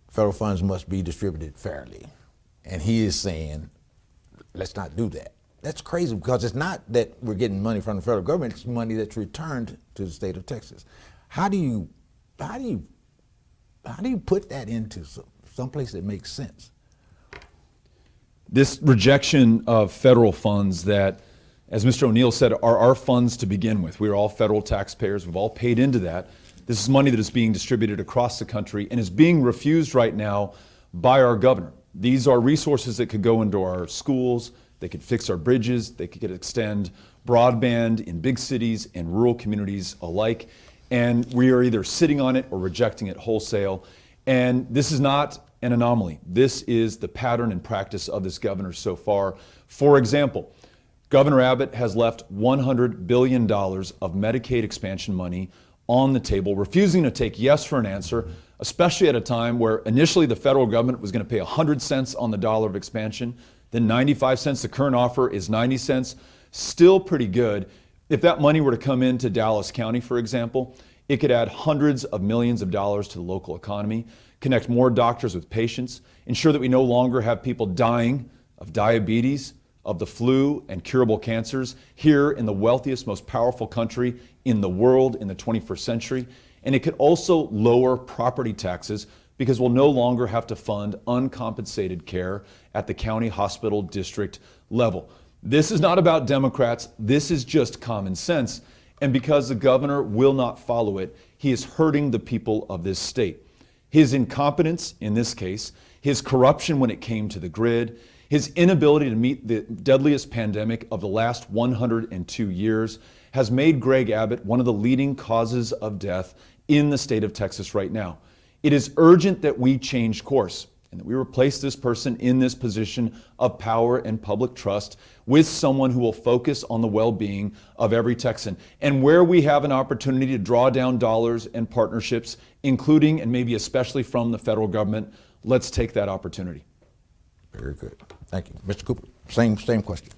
federal funds must be distributed fairly. And he is saying, let's not do that. That's crazy, because it's not that we're getting money from the federal government, it's money that's returned to the state of Texas. How do you put that into someplace that makes sense? This rejection of federal funds that, as Mr. O'Neill said, are our funds to begin with. We are all federal taxpayers. We've all paid into that. This is money that is being distributed across the country and is being refused right now by our governor. These are resources that could go into our schools, they could fix our bridges, they could extend broadband in big cities and rural communities alike. And we are either sitting on it or rejecting it wholesale. And this is not an anomaly. This is the pattern and practice of this governor so far. For example, Governor Abbott has left $100 billion of Medicaid expansion money on the table, refusing to take yes for an answer, especially at a time where initially the federal government was going to pay 100 cents on the dollar of expansion, then 95 cents. The current offer is 90 cents. Still pretty good. If that money were to come into Dallas County, for example, it could add hundreds of millions of dollars to the local economy, connect more doctors with patients, ensure that we no longer have people dying of diabetes, of the flu, and curable cancers here in the wealthiest, most powerful country in the world in the 21st century. And it could also lower property taxes, because we'll no longer have to fund uncompensated care at the county hospital district level. This is not about Democrats. This is just common sense. And because the governor will not follow it, he is hurting the people of this state. His incompetence in this case, his corruption when it came to the grid, his inability to meet the deadliest pandemic of the last 102 years has made Greg Abbott one of the leading causes of death in the state of Texas right now. It is urgent that we change course and that we replace this person in this position of power and public trust with someone who will focus on the well-being of every Texan. And where we have an opportunity to draw down dollars and partnerships, including and maybe especially from the federal government, let's take that opportunity. Very good. Thank you. Mr. Cooper, same question.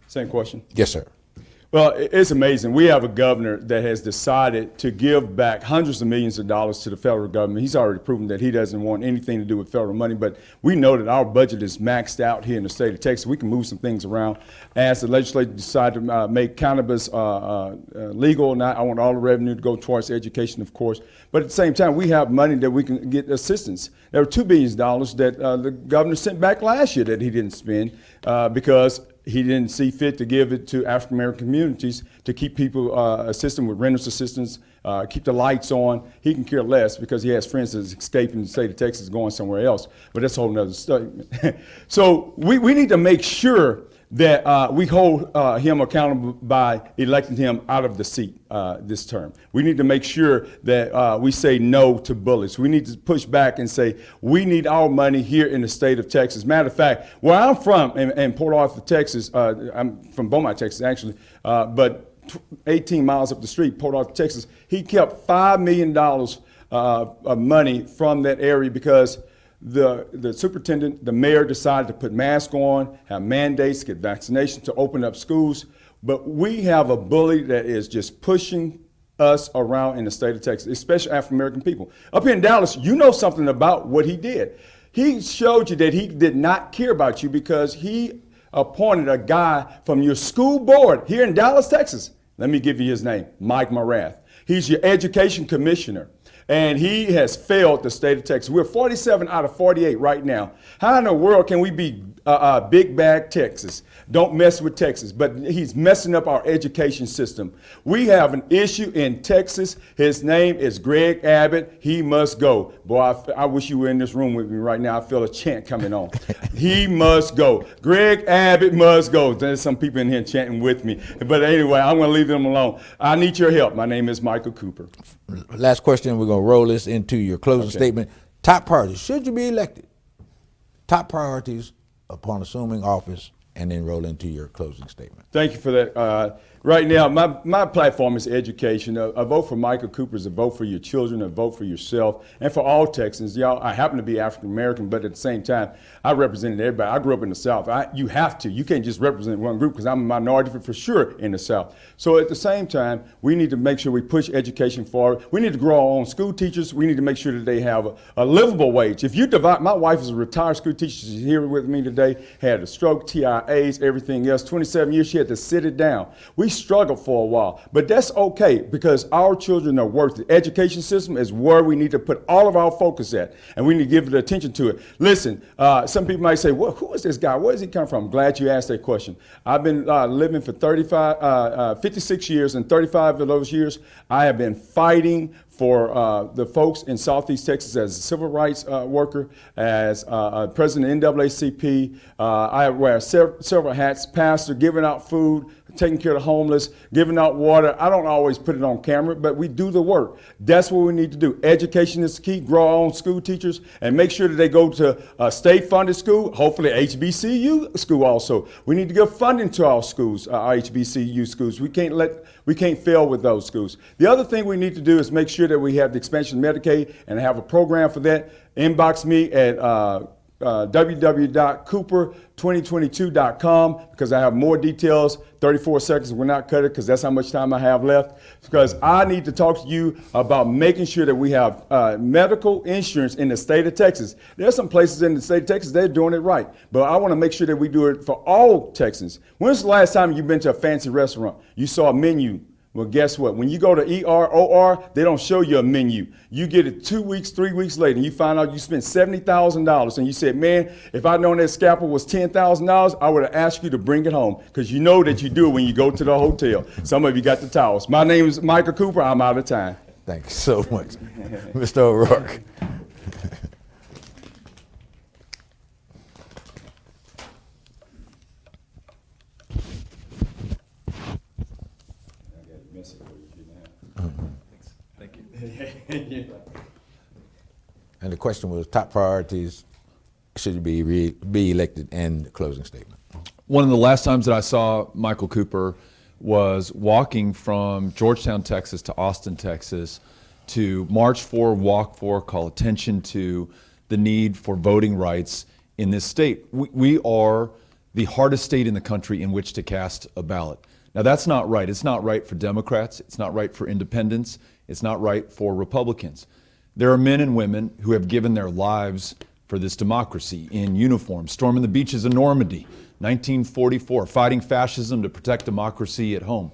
Same question. Yes, sir. Well, it's amazing. We have a governor that has decided to give back hundreds of millions of dollars to the federal government. He's already proven that he doesn't want anything to do with federal money, but we know that our budget is maxed out here in the state of Texas. We can move some things around. As the legislature decided to make cannabis legal, and I want all the revenue to go towards education, of course. But at the same time, we have money that we can get assistance. There were $2 billion that the governor sent back last year that he didn't spend because he didn't see fit to give it to African American communities to keep people assisting with renters assistance, keep the lights on. He can care less because he has friends that's escaping the state of Texas going somewhere else. But that's a whole nother statement. So we need to make sure that we hold him accountable by electing him out of the seat this term. We need to make sure that we say no to bullets. We need to push back and say we need our money here in the state of Texas. Matter of fact, where I'm from in Port Arthur, Texas, I'm from Beaumont, Texas, actually, but 18 miles up the street, Port Arthur, Texas, he kept $5 million of money from that area because the superintendent, the mayor decided to put masks on, have mandates, get vaccinations to open up schools. But we have a bully that is just pushing us around in the state of Texas, especially African American people. Up here in Dallas, you know something about what he did. He showed you that he did not care about you because he appointed a guy from your school board here in Dallas, Texas. Let me give you his name, Mike Morath. He's your education commissioner. And he has failed the state of Texas. We're 47 out of 48 right now. How in the world can we be Big Bag Texas. Don't mess with Texas. But he's messing up our education system. We have an issue in Texas. His name is Greg Abbott. He must go. Boy, I wish you were in this room with me right now. I feel a chant coming on. He must go. Greg Abbott must go. There's some people in here chanting with me. But anyway, I'm going to leave them alone. I need your help. My name is Michael Cooper. Last question, we're going to roll this into your closing statement. Top priorities, should you be elected? Top priorities upon assuming office, and then roll into your closing statement. Thank you for that. Right now, my platform is education. A vote for Michael Cooper is a vote for your children, a vote for yourself, and for all Texans. Y'all, I happen to be African American, but at the same time, I represented everybody. I grew up in the South. You have to. You can't just represent one group because I'm a minority for sure in the South. So at the same time, we need to make sure we push education forward. We need to grow our own school teachers. We need to make sure that they have a livable wage. If you divide, my wife is a retired school teacher. She's here with me today, had a stroke, TIAs, everything else. 27 years, she had to sit it down. We struggled for a while, but that's okay because our children are worth it. The education system is where we need to put all of our focus at, and we need to give the attention to it. Listen, some people might say, well, who is this guy? Where does he come from? I'm glad you asked that question. I've been living for 56 years, and 35 of those years, I have been fighting for the folks in Southeast Texas as a civil rights worker, as president of NAACP. I wear several hats, pastor, giving out food, taking care of the homeless, giving out water. I don't always put it on camera, but we do the work. That's what we need to do. Education is key. Grow our own school teachers and make sure that they go to a state-funded school, hopefully HBCU school also. We need to give funding to our schools, our HBCU schools. We can't fail with those schools. The other thing we need to do is make sure that we have the expansion of Medicaid and have a program for that. Inbox me at www.cooper2022.com because I have more details. 34 seconds will not cut it because that's how much time I have left. Because I need to talk to you about making sure that we have medical insurance in the state of Texas. There's some places in the state of Texas, they're doing it right. But I want to make sure that we do it for all Texans. When's the last time you've been to a fancy restaurant? You saw a menu. Well, guess what? When you go to ER, they don't show you a menu. You get it 2 weeks, 3 weeks later, and you find out you spent $70,000. And you said, man, if I'd known that scalpel was $10,000, I would have asked you to bring it home because you know that you do it when you go to the hotel. Some of you got the towels. My name is Michael Cooper. I'm out of time. Thank you so much. Mr. O'Rourke. And the question was top priorities, should you be elected, and the closing statement. One of the last times that I saw Michael Cooper was walking from Georgetown, Texas to Austin, Texas to march for, walk for, call attention to the need for voting rights in this state. We are the hardest state in the country in which to cast a ballot. Now that's not right. It's not right for Democrats. It's not right for independents. It's not right for Republicans. There are men and women who have given their lives for this democracy in uniform, storming the beaches of Normandy, 1944, fighting fascism to protect democracy at home.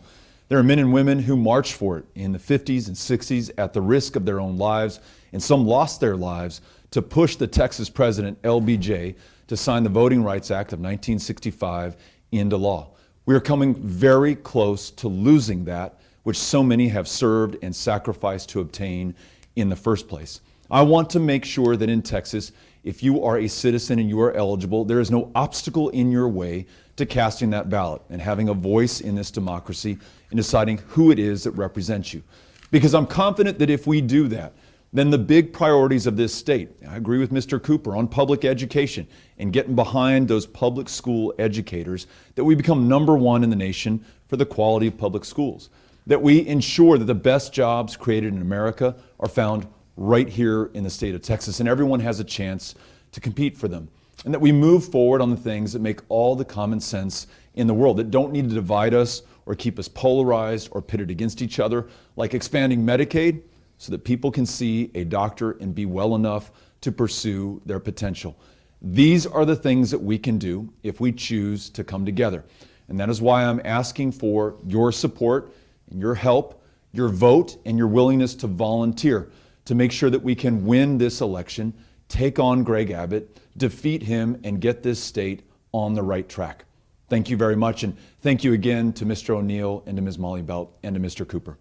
There are men and women who marched for it in the 50s and 60s at the risk of their own lives, and some lost their lives to push the Texas president, LBJ, to sign the Voting Rights Act of 1965 into law. We are coming very close to losing that, which so many have served and sacrificed to obtain in the first place. I want to make sure that in Texas, if you are a citizen and you are eligible, there is no obstacle in your way to casting that ballot and having a voice in this democracy and deciding who it is that represents you. Because I'm confident that if we do that, then the big priorities of this state, I agree with Mr. Cooper on public education and getting behind those public school educators, that we become #1 in the nation for the quality of public schools. That we ensure that the best jobs created in America are found right here in the state of Texas, and everyone has a chance to compete for them. And that we move forward on the things that make all the common sense in the world, that don't need to divide us or keep us polarized or pitted against each other, like expanding Medicaid so that people can see a doctor and be well enough to pursue their potential. These are the things that we can do if we choose to come together. And that is why I'm asking for your support and your help, your vote, and your willingness to volunteer to make sure that we can win this election, take on Greg Abbott, defeat him, and get this state on the right track. Thank you very much, and thank you again to Mr. O'Neill and to Ms. Molly Belt and to Mr. Cooper.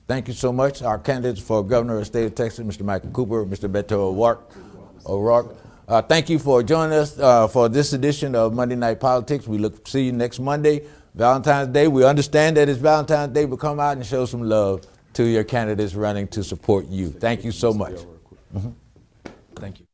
Thank you so much. Our candidates for governor of the state of Texas, Mr. Michael Cooper, Mr. Beto O'Rourke. Thank you for joining us for this edition of Monday Night Politics. We look to see you next Monday, Valentine's Day. We understand that it's Valentine's Day, but come out and show some love to your candidates running to support you. Thank you so much. Thank you.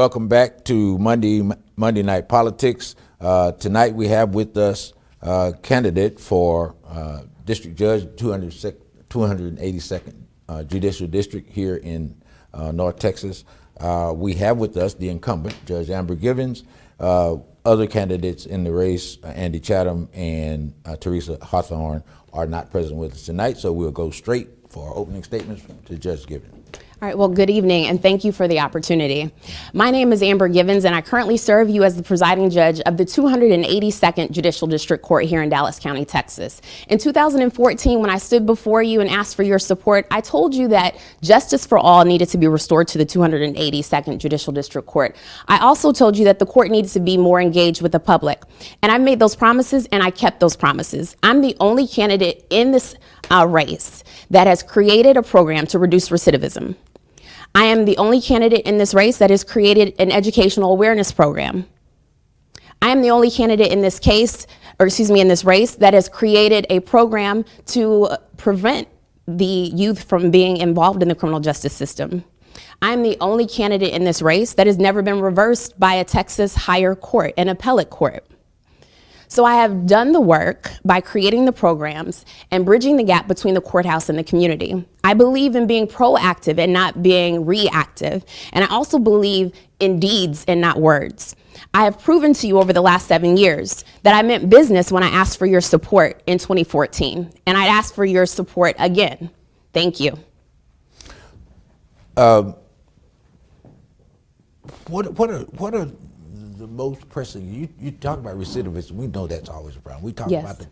welcome back to Monday Night Politics. Tonight we have with us candidate for District Judge, 282nd Judicial District here in North Texas. We have with us the incumbent, Judge Amber Givens. Other candidates in the race, Andy Chatham and Teresa Hawthorne, are not present with us tonight, so we'll go straight for our opening statements to Judge Givens. All right, well, good evening, and thank you for the opportunity. My name is Amber Givens, and I currently serve you as the presiding judge of the 282nd Judicial District Court here in Dallas County, Texas. In 2014, when I stood before you and asked for your support, I told you that justice for all needed to be restored to the 282nd Judicial District Court. I also told you that the court needs to be more engaged with the public. And I made those promises, and I kept those promises. I'm the only candidate in this race that has created a program to reduce recidivism. I am the only candidate in this race that has created an educational awareness program. I am the only candidate in this in this race that has created a program to prevent the youth from being involved in the criminal justice system. I am the only candidate in this race that has never been reversed by a Texas higher court, an appellate court. So I have done the work by creating the programs and bridging the gap between the courthouse and the community. I believe in being proactive and not being reactive. And I also believe in deeds and not words. I have proven to you over the last 7 years that I meant business when I asked for your support in 2014. And I'd ask for your support again. Thank you. What are the most pressing? You talk about recidivism. We know that's always a problem. We talk Yes. about the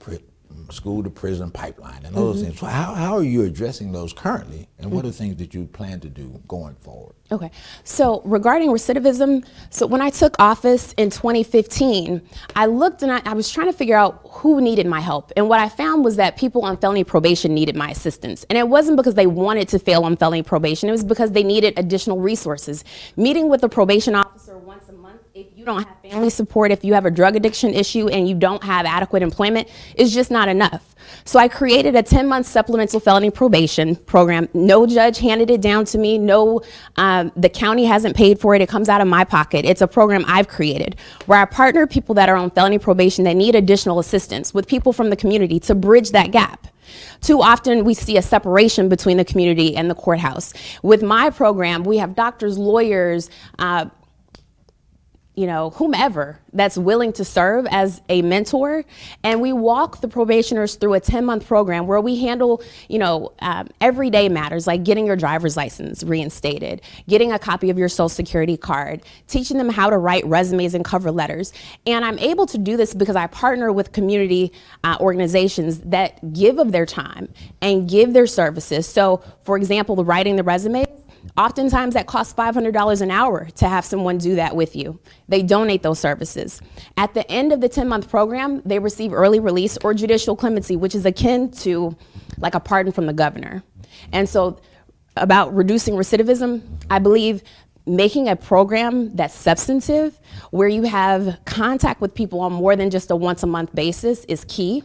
school to prison pipeline and those things. So how are you addressing those currently, and what are things that you plan to do going forward? Okay, so regarding recidivism, so when I took office in 2015, I looked and I was trying to figure out who needed my help. And what I found was that people on felony probation needed my assistance. And it wasn't because they wanted to fail on felony probation, it was because they needed additional resources. Meeting with a probation officer once a month, if you don't have family support, if you have a drug addiction issue and you don't have adequate employment, is just not enough. So I created a 10-month supplemental felony probation program. No judge handed it down to me. The county hasn't paid for it. It comes out of my pocket. It's a program I've created where I partner people that are on felony probation that need additional assistance with people from the community to bridge that gap. Too often we see a separation between the community and the courthouse. With my program, we have doctors, lawyers, whomever that's willing to serve as a mentor. And we walk the probationers through a 10-month program where we handle, everyday matters like getting your driver's license reinstated, getting a copy of your social security card, teaching them how to write resumes and cover letters. And I'm able to do this because I partner with community organizations that give of their time and give their services. So, for example, writing the resumes, oftentimes that costs $500 an hour to have someone do that with you. They donate those services. At the end of the 10-month program, they receive early release or judicial clemency, which is akin to like a pardon from the governor. And so about reducing recidivism, I believe making a program that's substantive, where you have contact with people on more than just a once-a-month basis, is key.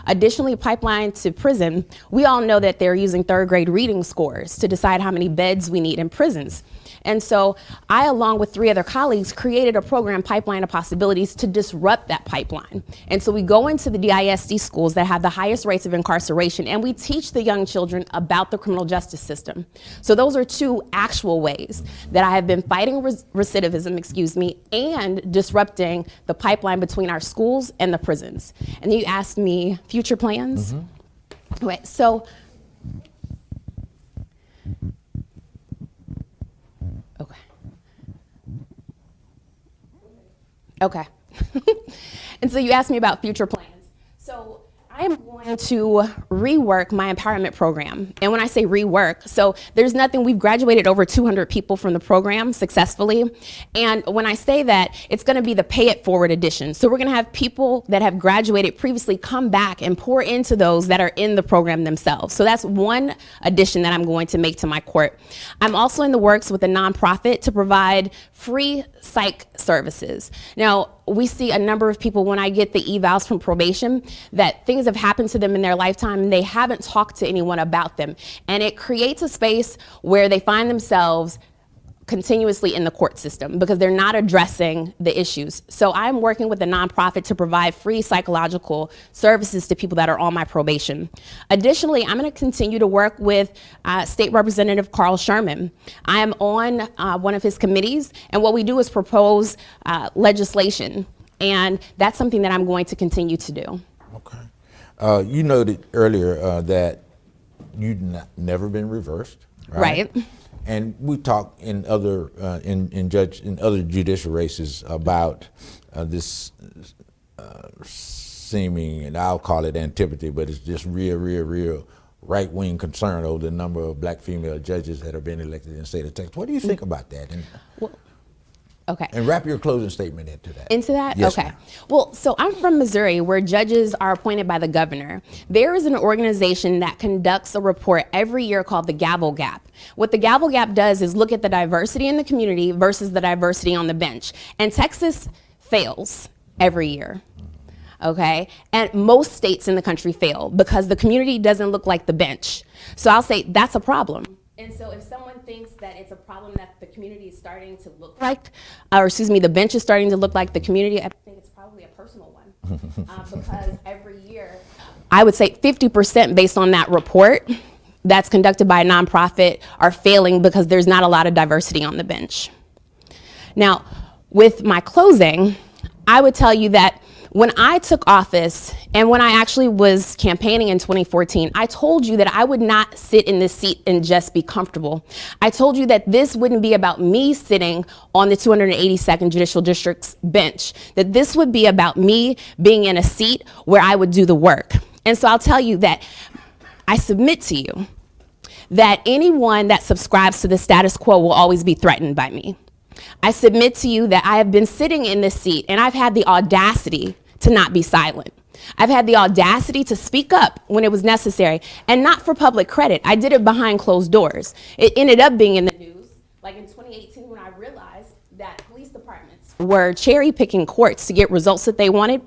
Additionally, pipeline to prison, we all know that they're using third-grade reading scores to decide how many beds we need in prisons. And so I, along with 3 other colleagues, created a program, Pipeline of Possibilities, to disrupt that pipeline. And so we go into the DISD schools that have the highest rates of incarceration, and we teach the young children about the criminal justice system. So those are 2 actual ways that I have been fighting recidivism, and disrupting the pipeline between our schools and the prisons. And you asked me future plans. Okay, so Okay. And so you asked me about future plans. So I am going to rework my empowerment program. And when I say rework, so there's nothing, we've graduated over 200 people from the program successfully. And when I say that, it's gonna be the pay it forward edition. So we're gonna have people that have graduated previously come back and pour into those that are in the program themselves. So that's one addition that I'm going to make to my court. I'm also in the works with a nonprofit to provide free psych services. Now, we see a number of people when I get the evals from probation that things have happened to them in their lifetime and they haven't talked to anyone about them. And it creates a space where they find themselves continuously in the court system because they're not addressing the issues. So I'm working with a nonprofit to provide free psychological services to people that are on my probation. Additionally, I'm going to continue to work with State Representative Carl Sherman. I am on one of his committees, and what we do is propose legislation, and that's something that I'm going to continue to do. Okay. You noted earlier that you've never been reversed, right? Right. And we talked in other other judicial races about this seeming, and I'll call it antipathy, but it's just real right-wing concern over the number of black female judges that have been elected in the state of Texas. What do you think about that? Okay. And wrap your closing statement into that. Into that? Yes, okay. ma'am. Well, so I'm from Missouri, where judges are appointed by the governor. There is an organization that conducts a report every year called the Gavel Gap. What the Gavel Gap does is look at the diversity in the community versus the diversity on the bench. And Texas fails every year. Okay? And most states in the country fail because the community doesn't look like the bench. So I'll say that's a problem. And so if someone thinks that it's a problem that the community is starting to look like, or excuse me, the bench is starting to look like the community, I think it's probably a personal one. Because every year, I would say 50% based on that report that's conducted by a nonprofit are failing because there's not a lot of diversity on the bench. Now, with my closing, I would tell you that when I took office and when I actually was campaigning in 2014, I told you that I would not sit in this seat and just be comfortable. I told you that this wouldn't be about me sitting on the 282nd Judicial District's bench, that this would be about me being in a seat where I would do the work. And so I'll tell you that I submit to you that anyone that subscribes to the status quo will always be threatened by me. I submit to you that I have been sitting in this seat and I've had the audacity to not be silent. I've had the audacity to speak up when it was necessary, and not for public credit. I did it behind closed doors. It ended up being in the news, like in 2018 when I realized that police departments were cherry picking courts to get results that they wanted.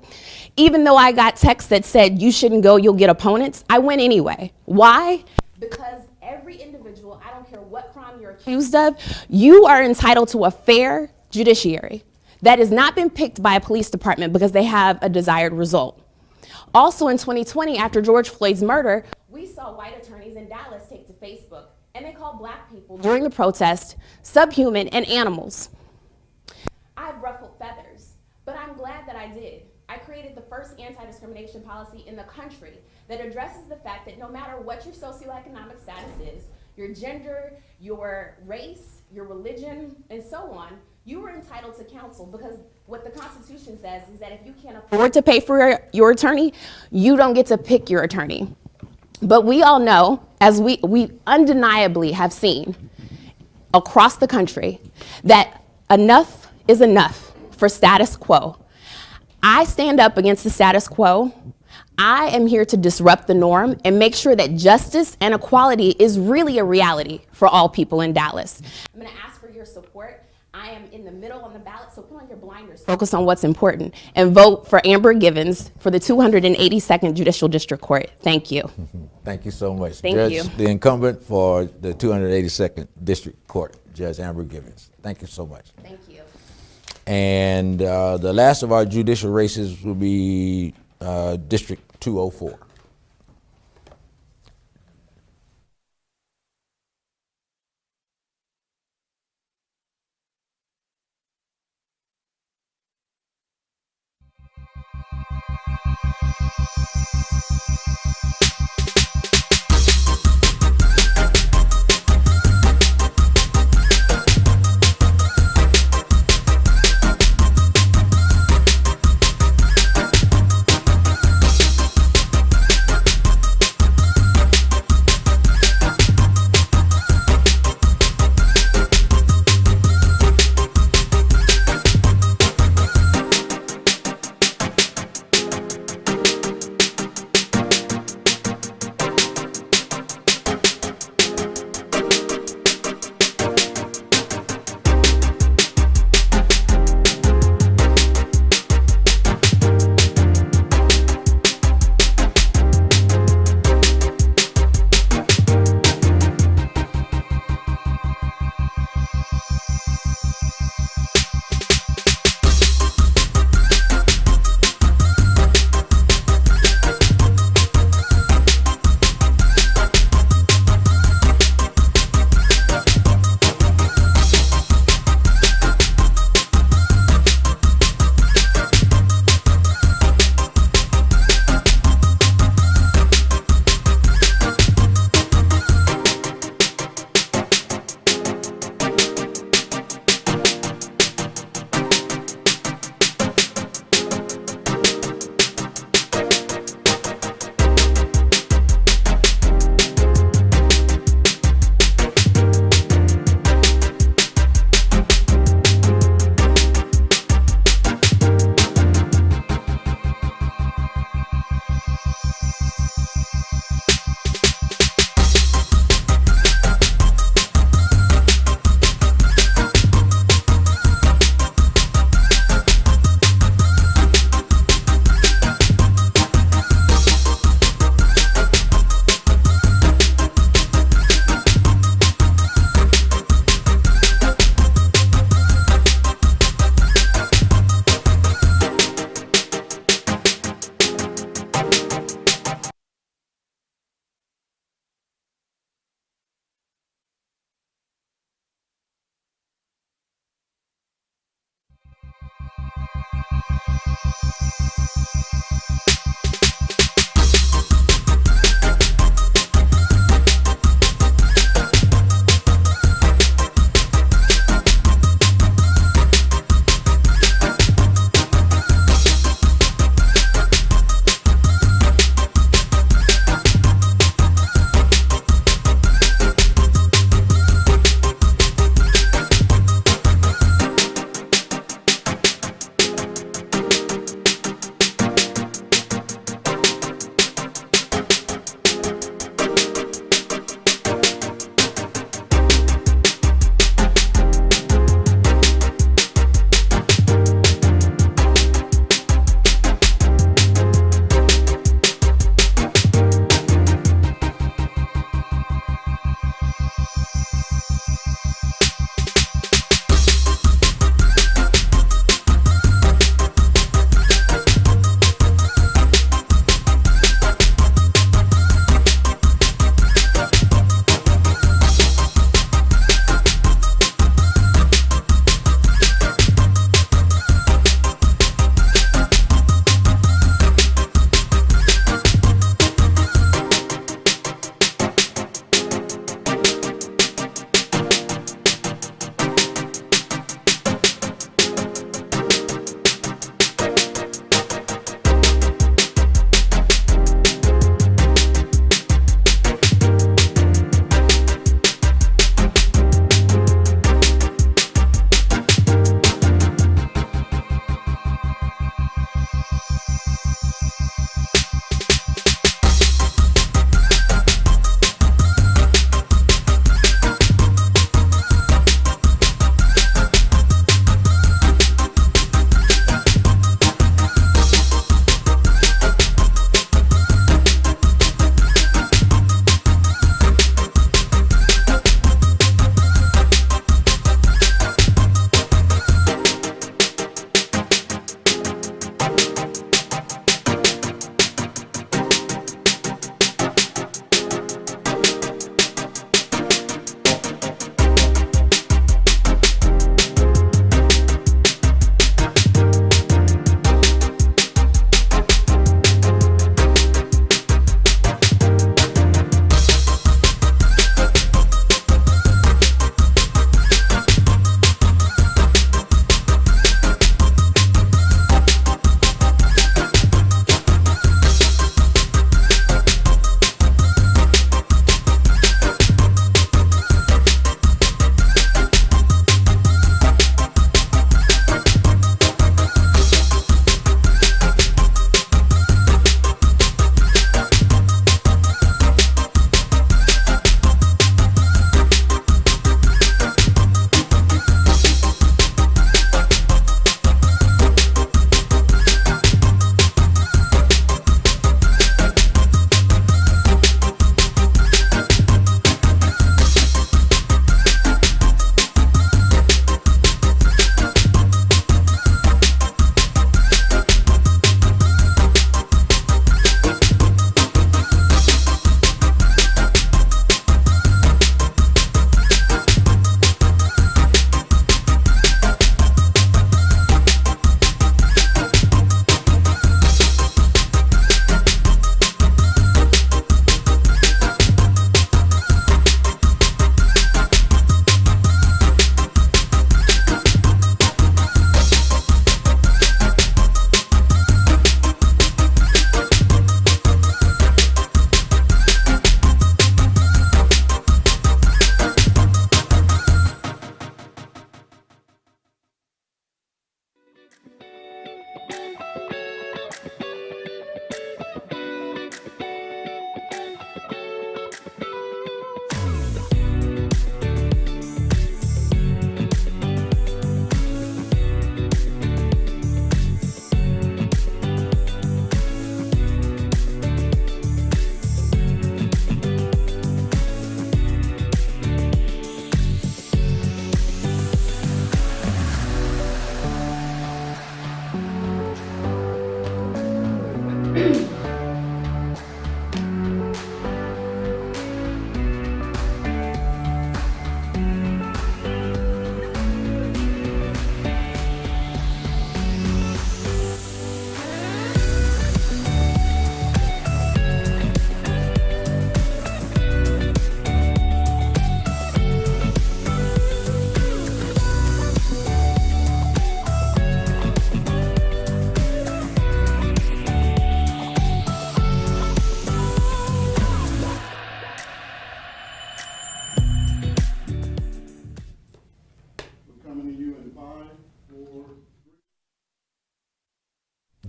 Even though I got texts that said, you shouldn't go, you'll get opponents, I went anyway. Why? Because every individual, I don't care what crime you're accused of, you are entitled to a fair judiciary that has not been picked by a police department because they have a desired result. Also in 2020, after George Floyd's murder, we saw white attorneys in Dallas take to Facebook, and they called black people during the protest subhuman and animals. I've ruffled feathers, but I'm glad that I did. I created the first anti-discrimination policy in the country that addresses the fact that no matter what your socioeconomic status is, your gender, your race, your religion, and so on, you are entitled to counsel, because what the Constitution says is that if you can't afford to pay for your attorney, you don't get to pick your attorney. But we all know, as we undeniably have seen across the country, that enough is enough for status quo. I stand up against the status quo. I am here to disrupt the norm and make sure that justice and equality is really a reality for all people in Dallas. I'm going to ask for your support. I am in the middle on the ballot, so put on your blinders, focus on what's important, and vote for Amber Givens for the 282nd Judicial District Court. Thank you. Thank you so much. Thank Judge, you. the incumbent for the 282nd District Court, Judge Amber Givens. Thank you so much. Thank you. And the last of our judicial races will be District 204.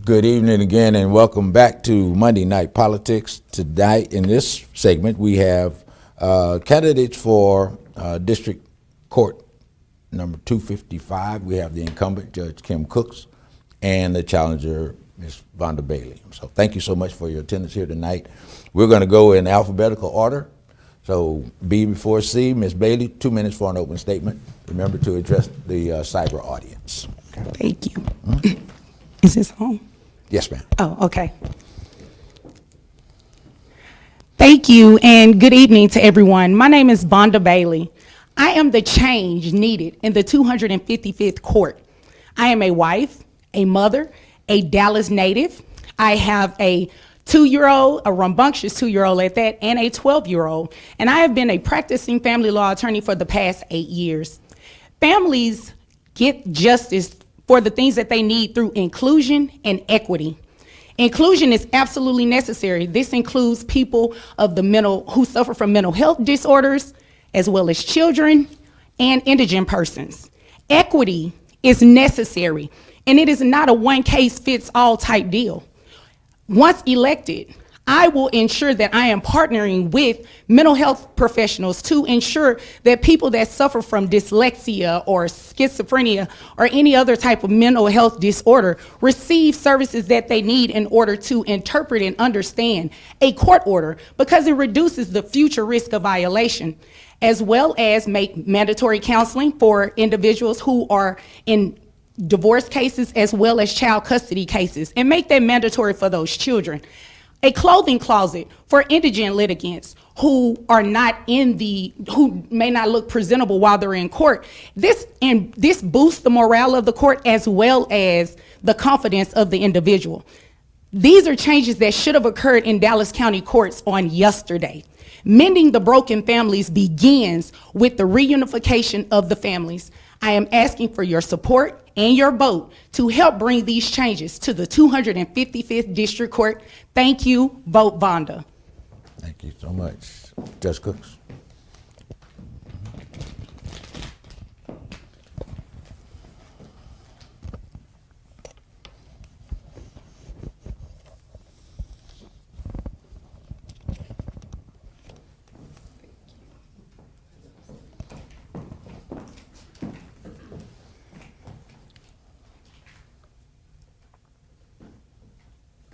Good evening again, and welcome back to Monday Night Politics. Tonight, in this segment, we have candidates for District Court number 255. We have the incumbent, Judge Kim Cooks, and the challenger, Ms. Vonda Bailey. So thank you so much for your attendance here tonight. We're going to go in alphabetical order. So B before C. Ms. Bailey, 2 minutes for an open statement. Remember to address the cyber audience. Thank you. Is this on? Yes, ma'am. Oh, okay. Thank you, and good evening to everyone. My name is Vonda Bailey. I am the change needed in the 255th court. I am a wife, a mother, a Dallas native. I have a 2-year-old, a rambunctious 2-year-old at that, and a 12-year-old. And I have been a practicing family law attorney for the past 8 years. Families get justice for the things that they need through inclusion and equity. Inclusion is absolutely necessary. This includes people of who suffer from mental health disorders, as well as children and indigent persons. Equity is necessary, and it is not a one-case-fits-all type deal. Once elected, I will ensure that I am partnering with mental health professionals to ensure that people that suffer from dyslexia or schizophrenia or any other type of mental health disorder receive services that they need in order to interpret and understand a court order, because it reduces the future risk of violation, as well as make mandatory counseling for individuals who are in divorce cases as well as child custody cases, and make that mandatory for those children. A clothing closet for indigent litigants who may not look presentable while they're in court. This boosts the morale of the court as well as the confidence of the individual. These are changes that should have occurred in Dallas County courts on yesterday. Mending the broken families begins with the reunification of the families. I am asking for your support and your vote to help bring these changes to the 255th District Court. Thank you. Vote Vonda. Thank you so much. Judge Cooks.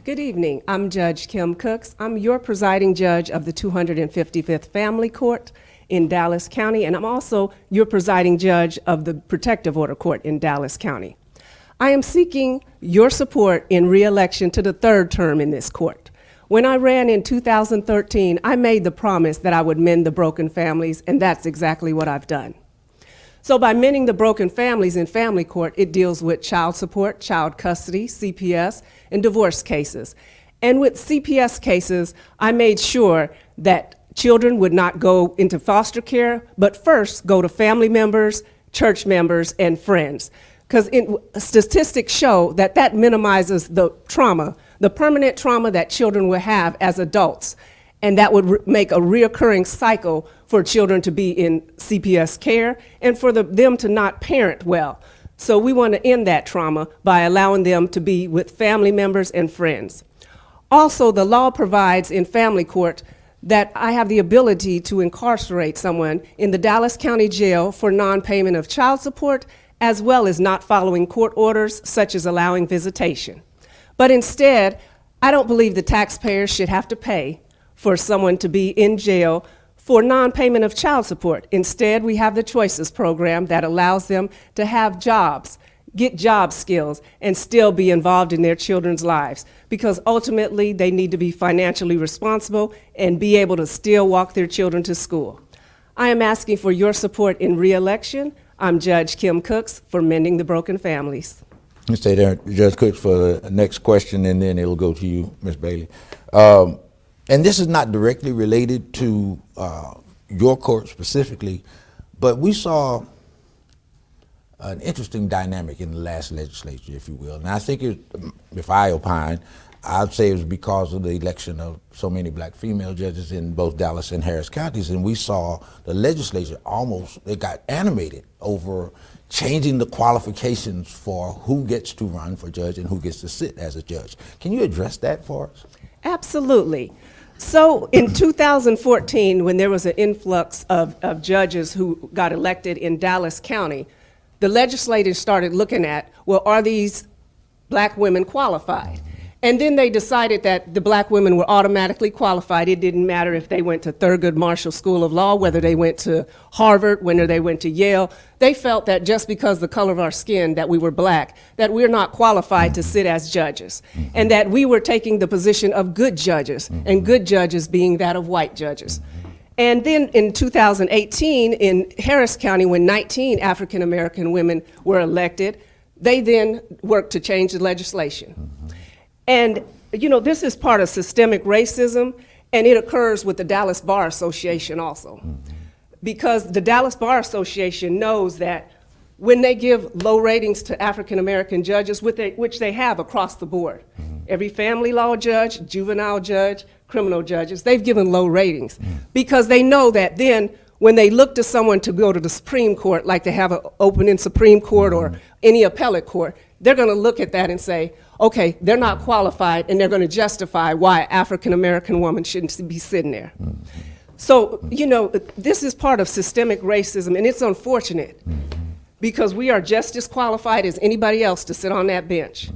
Good evening. I'm Judge Kim Cooks. I'm your presiding judge of the 255th Family Court in Dallas County, and I'm also your presiding judge of the Protective Order Court in Dallas County. I am seeking your support in re-election to the third term in this court. When I ran in 2013, I made the promise that I would mend the broken families, and that's exactly what I've done. So by mending the broken families in family court, it deals with child support, child custody, CPS, and divorce cases. And with CPS cases, I made sure that children would not go into foster care, but first go to family members, church members, and friends. Because statistics show that that minimizes the trauma, the permanent trauma that children will have as adults. And that would make a reoccurring cycle for children to be in CPS care and for them to not parent well. So we want to end that trauma by allowing them to be with family members and friends. Also, the law provides in family court that I have the ability to incarcerate someone in the Dallas County Jail for non-payment of child support, as well as not following court orders, such as allowing visitation. But instead, I don't believe the taxpayers should have to pay for someone to be in jail for non-payment of child support. Instead, we have the Choices program that allows them to have jobs, get job skills, and still be involved in their children's lives, because ultimately they need to be financially responsible and be able to still walk their children to school. I am asking for your support in re-election. I'm Judge Kim Cooks for Mending the Broken Families. You stay there, Judge Cooks, for the next question, and then it'll go to you, Ms. Bailey. And this is not directly related to your court specifically, but we saw an interesting dynamic in the last legislature, if you will. And I think, if I opine, I'd say it was because of the election of so many black female judges in both Dallas and Harris counties. And we saw the legislature it got animated over changing the qualifications for who gets to run for judge and who gets to sit as a judge. Can you address that for us? Absolutely. So in 2014, when there was an influx of judges who got elected in Dallas County, the legislators started looking at, well, are these black women qualified? And then they decided that the black women were automatically qualified. It didn't matter if they went to Thurgood Marshall School of Law, whether they went to Harvard, whether they went to Yale. They felt that just because the color of our skin, that we were black, that we're not qualified to sit as judges, and that we were taking the position of good judges, and good judges being that of white judges. And then in 2018, in Harris County, when 19 African-American women were elected, they then worked to change the legislation. And, you know, this is part of systemic racism, and it occurs with the Dallas Bar Association also. Because the Dallas Bar Association knows that when they give low ratings to African-American judges, which they have across the board, every family law judge, juvenile judge, criminal judges, they've given low ratings because they know that then when they look to someone to go to the Supreme Court, like they have an opening Supreme Court or any appellate court, they're going to look at that and say, okay, they're not qualified, and they're going to justify why an African-American woman shouldn't be sitting there. So, you know, this is part of systemic racism, and it's unfortunate because we are just as qualified as anybody else to sit on that bench.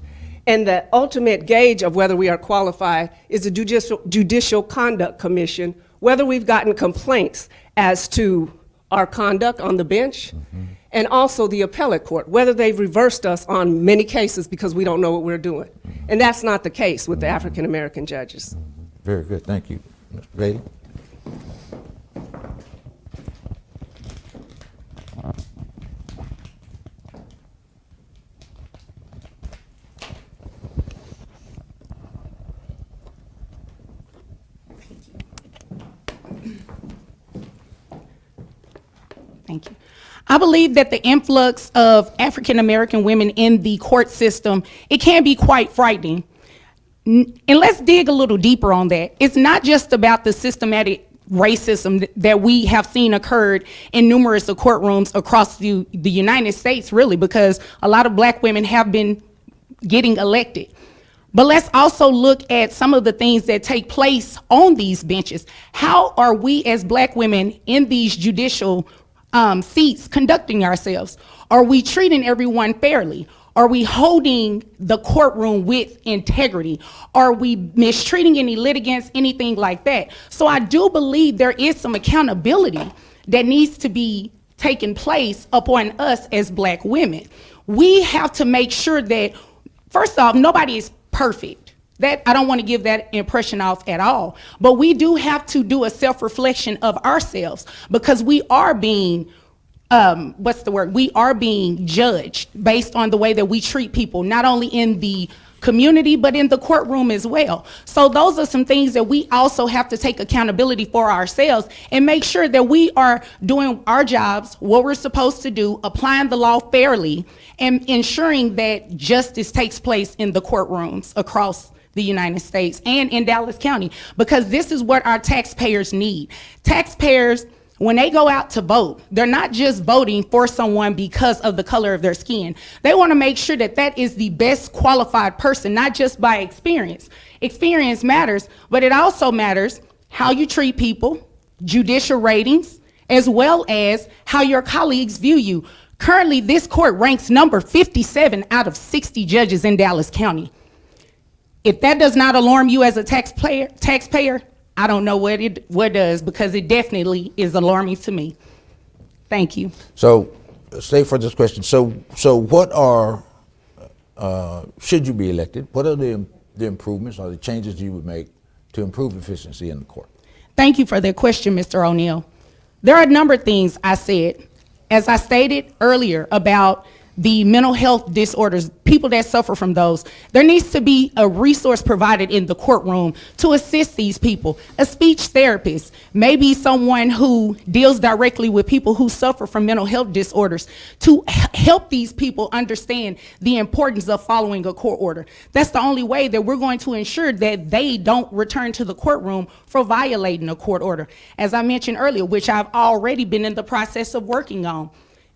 And the ultimate gauge of whether we are qualified is the Judicial Conduct Commission, whether we've gotten complaints as to our conduct on the bench, and also the appellate court, whether they've reversed us on many cases because we don't know what we're doing. And that's not the case with the African-American judges. Very good, thank you. Mr. Bailey? Thank you. I believe that the influx of African American women in the court system, it can be quite frightening. And let's dig a little deeper on that. It's not just about the systematic racism that we have seen occurred in numerous courtrooms across the United States, really, because a lot of black women have been getting elected. But let's also look at some of the things that take place on these benches. How are we as black women in these judicial seats conducting ourselves? Are we treating everyone fairly? Are we holding the courtroom with integrity? Are we mistreating any litigants, anything like that? So I do believe there is some accountability that needs to be taking place upon us as black women. We have to make sure that, first off, nobody is perfect. That I don't want to give that impression off at all. But we do have to do a self-reflection of ourselves because we are being we are being judged based on the way that we treat people, not only in the community, but in the courtroom as well. So those are some things that we also have to take accountability for ourselves and make sure that we are doing our jobs, what we're supposed to do, applying the law fairly, and ensuring that justice takes place in the courtrooms across the United States and in Dallas County, because this is what our taxpayers need. Taxpayers, when they go out to vote, they're not just voting for someone because of the color of their skin. They want to make sure that that is the best qualified person, not just by experience. Experience matters, but it also matters how you treat people, judicial ratings, as well as how your colleagues view you. Currently, this court ranks number 57 out of 60 judges in Dallas County. If that does not alarm you as a taxpayer, I don't know what does, because it definitely is alarming to me. Thank you. So stay for this question. So what are, should you be elected, what are the improvements or the changes you would make to improve efficiency in the court? Thank you for that question, Mr. O'Neill. There are a number of things I said. As I stated earlier about the mental health disorders, people that suffer from those, there needs to be a resource provided in the courtroom to assist these people. A speech therapist, maybe someone who deals directly with people who suffer from mental health disorders, to help these people understand the importance of following a court order. That's the only way that we're going to ensure that they don't return to the courtroom for violating a court order. As I mentioned earlier, which I've already been in the process of working on,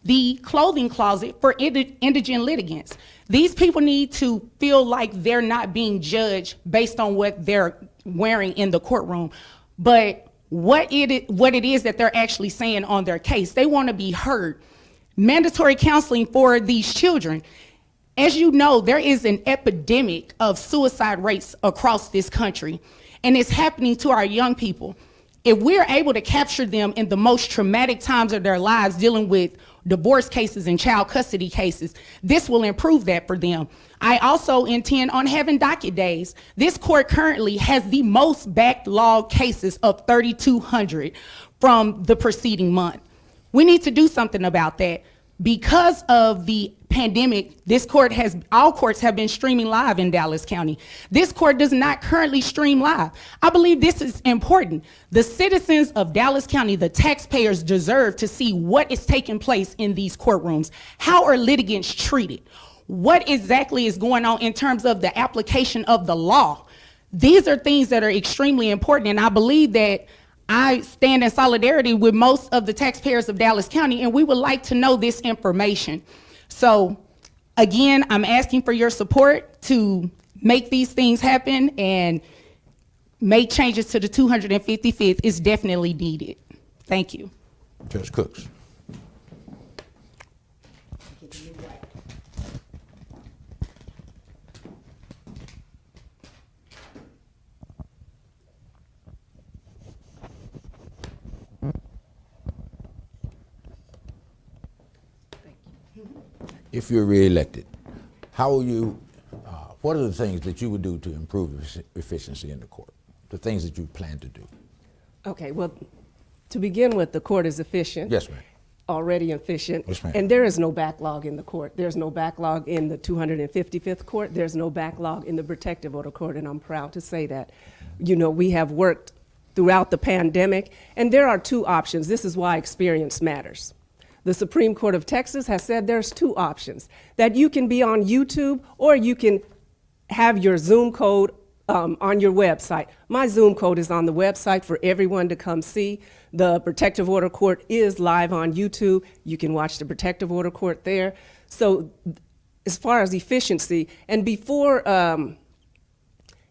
the clothing closet for indigent litigants. These people need to feel like they're not being judged based on what they're wearing in the courtroom, but what it is that they're actually saying on their case. They want to be heard. Mandatory counseling for these children. As you know, there is an epidemic of suicide rates across this country, and it's happening to our young people. If we're able to capture them in the most traumatic times of their lives, dealing with divorce cases and child custody cases, this will improve that for them. I also intend on having docket days. This court currently has the most backlog cases of 3,200 from the preceding month. We need to do something about that. Because of the pandemic, all courts have been streaming live in Dallas County. This court does not currently stream live. I believe this is important. The citizens of Dallas County, the taxpayers, deserve to see what is taking place in these courtrooms. How are litigants treated? What exactly is going on in terms of the application of the law? These are things that are extremely important, and I believe that I stand in solidarity with most of the taxpayers of Dallas County, and we would like to know this information. So again, I'm asking for your support to make these things happen and make changes to the 255th. Is definitely needed. Thank you. Judge Cooks. If you're reelected, how will you, what are the things that you would do to improve efficiency in the court? The things that you plan to do? Okay, well, to begin with, the court is efficient. Yes, ma'am. Already efficient. Yes, ma'am. And there is no backlog in the court. There's no backlog in the 255th court. There's no backlog in the protective order court, and I'm proud to say that. You know, we have worked throughout the pandemic, and there are two options. This is why experience matters. The Supreme Court of Texas has said there's two options, that you can be on YouTube or you can have your Zoom code on your website. My Zoom code is on the website for everyone to come see. The protective order court is live on YouTube. You can watch the protective order court there. So as far as efficiency, and before,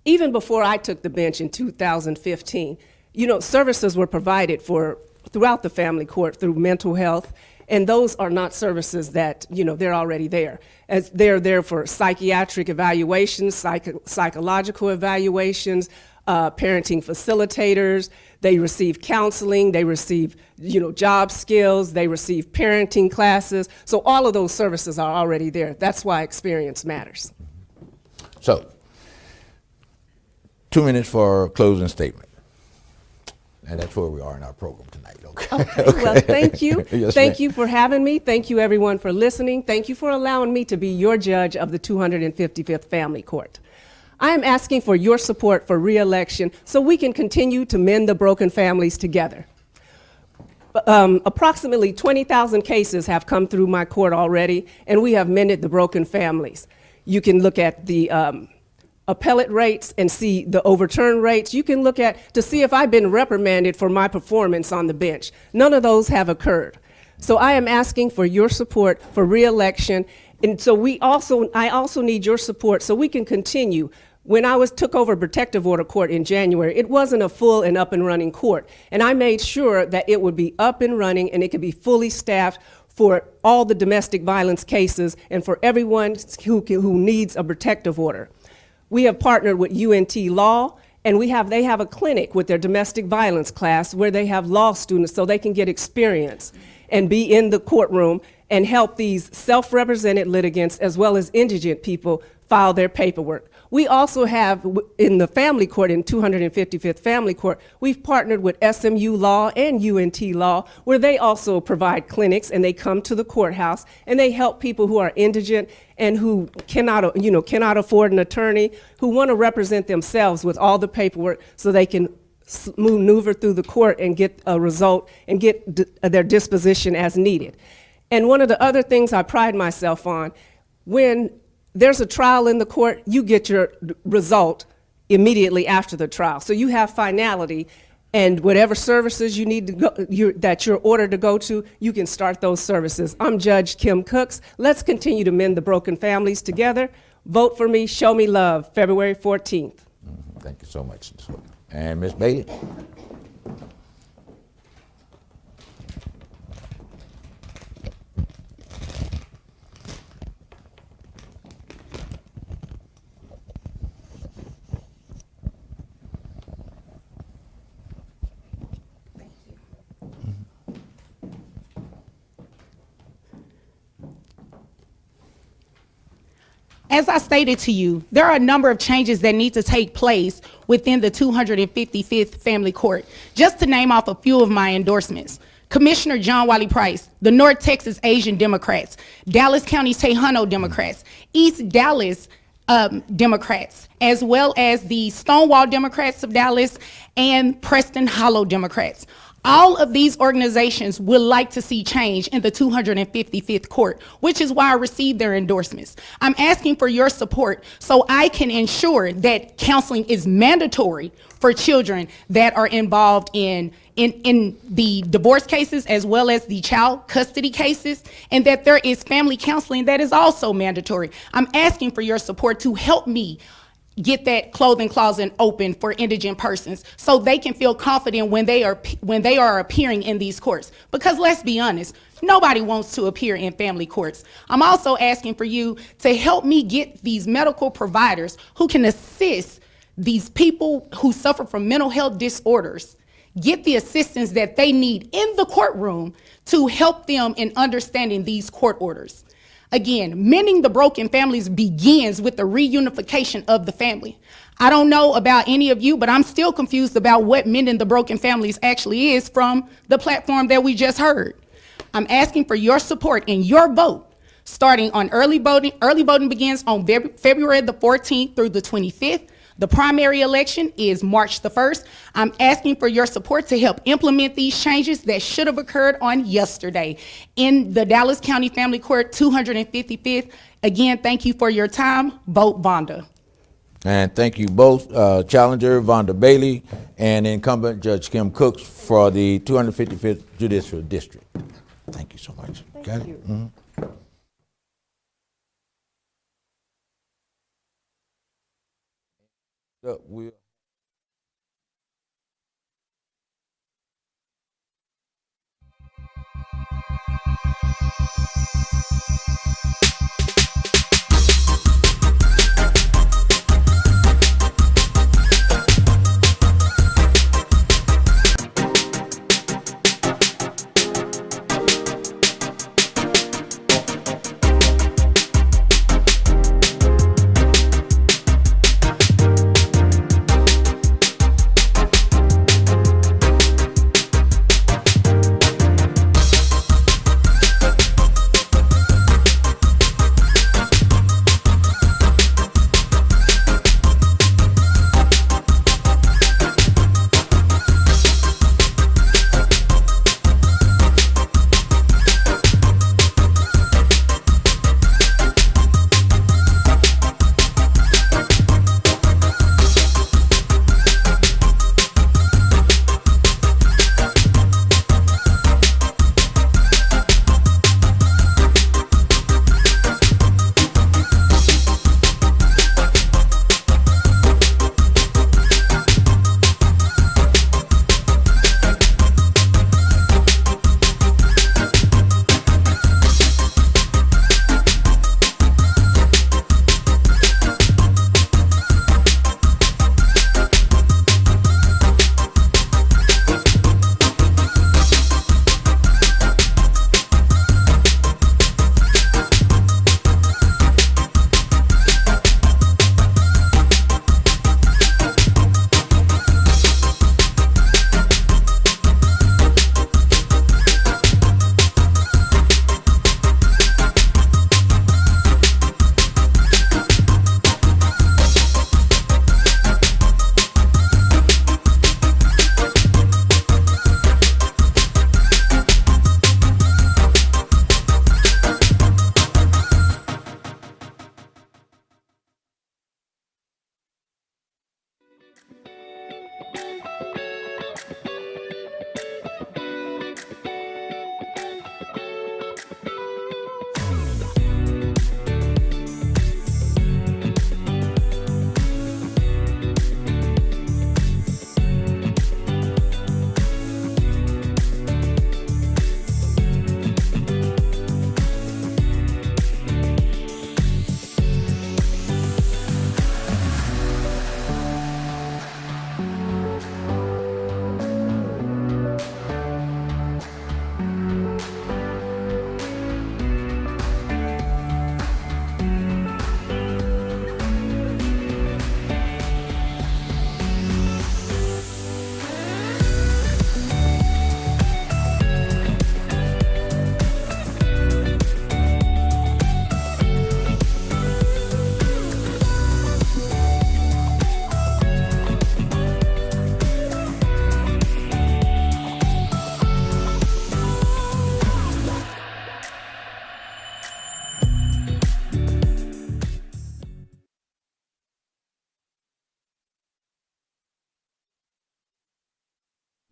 even before I took the bench in 2015, you know, services were provided throughout the family court through mental health. And those are not services that, you know, they're already there. As they're there for psychiatric evaluations, psychological evaluations, parenting facilitators. They receive counseling. They receive, you know, job skills. They receive parenting classes. So all of those services are already there. That's why experience matters. So, 2 minutes for a closing statement. And that's where we are in our program tonight, okay? Okay. Well, thank you. Yes, Thank ma'am. you for having me. Thank you, everyone, for listening. Thank you for allowing me to be your judge of the 255th Family Court. I am asking for your support for re-election so we can continue to mend the broken families together. Approximately 20,000 cases have come through my court already, and we have mended the broken families. You can look at the appellate rates and see the overturn rates. You can look at to see if I've been reprimanded for my performance on the bench. None of those have occurred. So I am asking for your support for re-election. And so I also need your support so we can continue. When I took over protective order court in January, it wasn't a full and up and running court. And I made sure that it would be up and running and it could be fully staffed for all the domestic violence cases and for everyone who needs a protective order. We have partnered with UNT Law, and they have a clinic with their domestic violence class where they have law students so they can get experience and be in the courtroom and help these self-represented litigants as well as indigent people file their paperwork. We also have in the family court, in 255th Family Court, we've partnered with SMU Law and UNT Law, where they also provide clinics, and they come to the courthouse and they help people who are indigent and who cannot afford an attorney, who want to represent themselves with all the paperwork so they can maneuver through the court and get a result and get their disposition as needed. And one of the other things I pride myself on, when there's a trial in the court, you get your result immediately after the trial. So you have finality, and whatever services you need to go, that you're ordered to go to, you can start those services. I'm Judge Kim Cooks. Let's continue to mend the broken families together. Vote for me, show me love, February 14th. Thank you so much. And Ms. Bailey? As I stated to you, there are a number of changes that need to take place within the 255th Family Court. Just to name off a few of my endorsements: Commissioner John Wiley Price, the North Texas Asian Democrats, Dallas County Tejano Democrats, East Dallas Democrats, as well as the Stonewall Democrats of Dallas and Preston Hollow Democrats. All of these organizations would like to see change in the 255th court, which is why I received their endorsements. I'm asking for your support so I can ensure that counseling is mandatory for children that are involved in the divorce cases as well as the child custody cases, and that there is family counseling that is also mandatory. I'm asking for your support to help me get that clothing closet open for indigent persons so they can feel confident when they are appearing in these courts. Because let's be honest, nobody wants to appear in family courts. I'm also asking for you to help me get these medical providers who can assist these people who suffer from mental health disorders, get the assistance that they need in the courtroom to help them in understanding these court orders. Again, mending the broken families begins with the reunification of the family. I don't know about any of you, but I'm still confused about what mending the broken families actually is from the platform that we just heard. I'm asking for your support and your vote. Starting on early voting begins on February the 14th through the 25th. The primary election is March the 1st. I'm asking for your support to help implement these changes that should have occurred on yesterday in the Dallas County Family Court 255th. Again, thank you for your time. Vote Vonda. And thank you both, challenger Vonda Bailey and incumbent Judge Kim Cooks for the 255th Judicial District. Thank you so much. Thank you. Mhm. We'll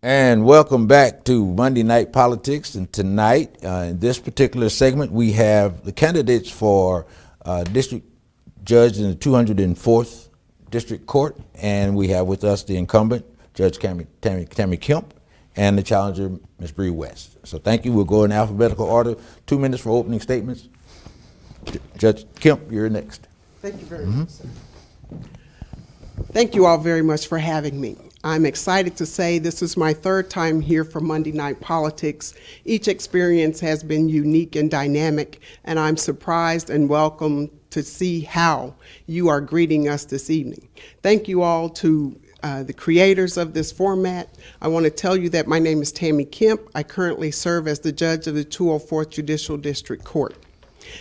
And welcome back to Monday Night Politics. And tonight, in this particular segment, we have the candidates for district judge in the 204th District Court. And we have with us the incumbent, Judge Tammy Kemp, and the challenger, Ms. Bree West. So thank you. We'll go in alphabetical order. 2 minutes for opening statements. Judge Kemp, you're next. Thank you very much, sir. Thank you all very much for having me. I'm excited to say this is my third time here for Monday Night Politics. Each experience has been unique and dynamic, and I'm surprised and welcome to see how you are greeting us this evening. Thank you all to the creators of this format. I want to tell you that my name is Tammy Kemp. I currently serve as the judge of the 204th Judicial District Court.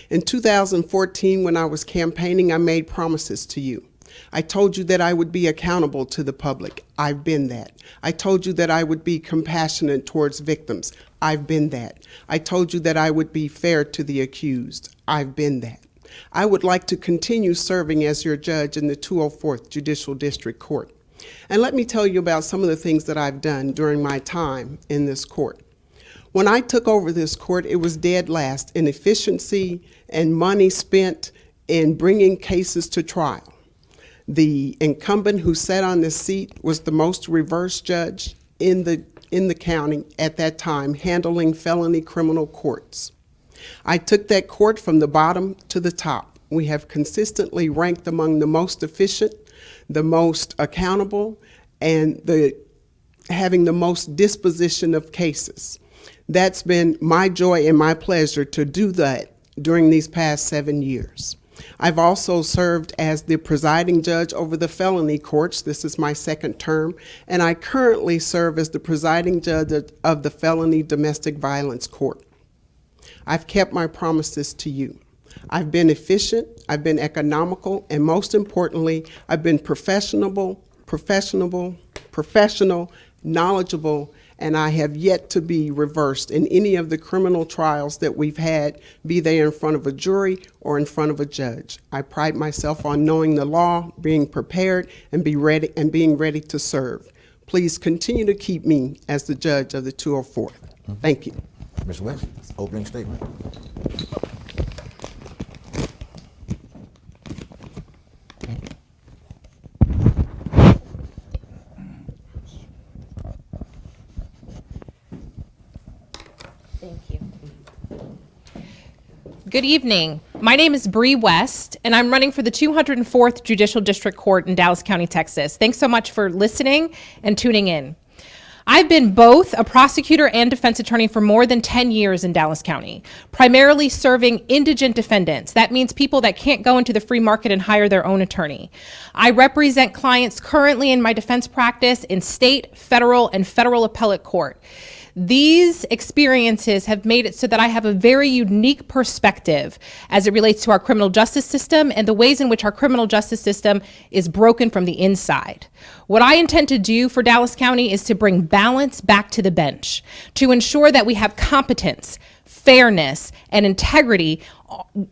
In 2014, when I was campaigning, I made promises to you. I told you that I would be accountable to the public. I've been that. I told you that I would be compassionate towards victims. I've been that. I told you that I would be fair to the accused. I've been that. I would like to continue serving as your judge in the 204th Judicial District Court. And let me tell you about some of the things that I've done during my time in this court. When I took over this court, it was dead last in efficiency and money spent in bringing cases to trial. The incumbent who sat on this seat was the most reverse judge in the county at that time, handling felony criminal courts. I took that court from the bottom to the top. We have consistently ranked among the most efficient, the most accountable, and having the most disposition of cases. That's been my joy and my pleasure to do that during these past 7 years. I've also served as the presiding judge over the felony courts. This is my second term, and I currently serve as the presiding judge of the felony domestic violence court. I've kept my promises to you. I've been efficient, I've been economical, and most importantly, I've been professional, knowledgeable, and I have yet to be reversed in any of the criminal trials that we've had, be they in front of a jury or in front of a judge. I pride myself on knowing the law, being prepared, and being ready to serve. Please continue to keep me as the judge of the 204th. Thank you. Ms. West, opening statement. Thank you. Good evening. My name is Bree West, and I'm running for the 204th Judicial District Court in Dallas County, Texas. Thanks so much for listening and tuning in. I've been both a prosecutor and defense attorney for more than 10 years in Dallas County, primarily serving indigent defendants. That means people that can't go into the free market and hire their own attorney. I represent clients currently in my defense practice in state, federal, and federal appellate court. These experiences have made it so that I have a very unique perspective as it relates to our criminal justice system and the ways in which our criminal justice system is broken from the inside. What I intend to do for Dallas County is to bring balance back to the bench, to ensure that we have competence, fairness, and integrity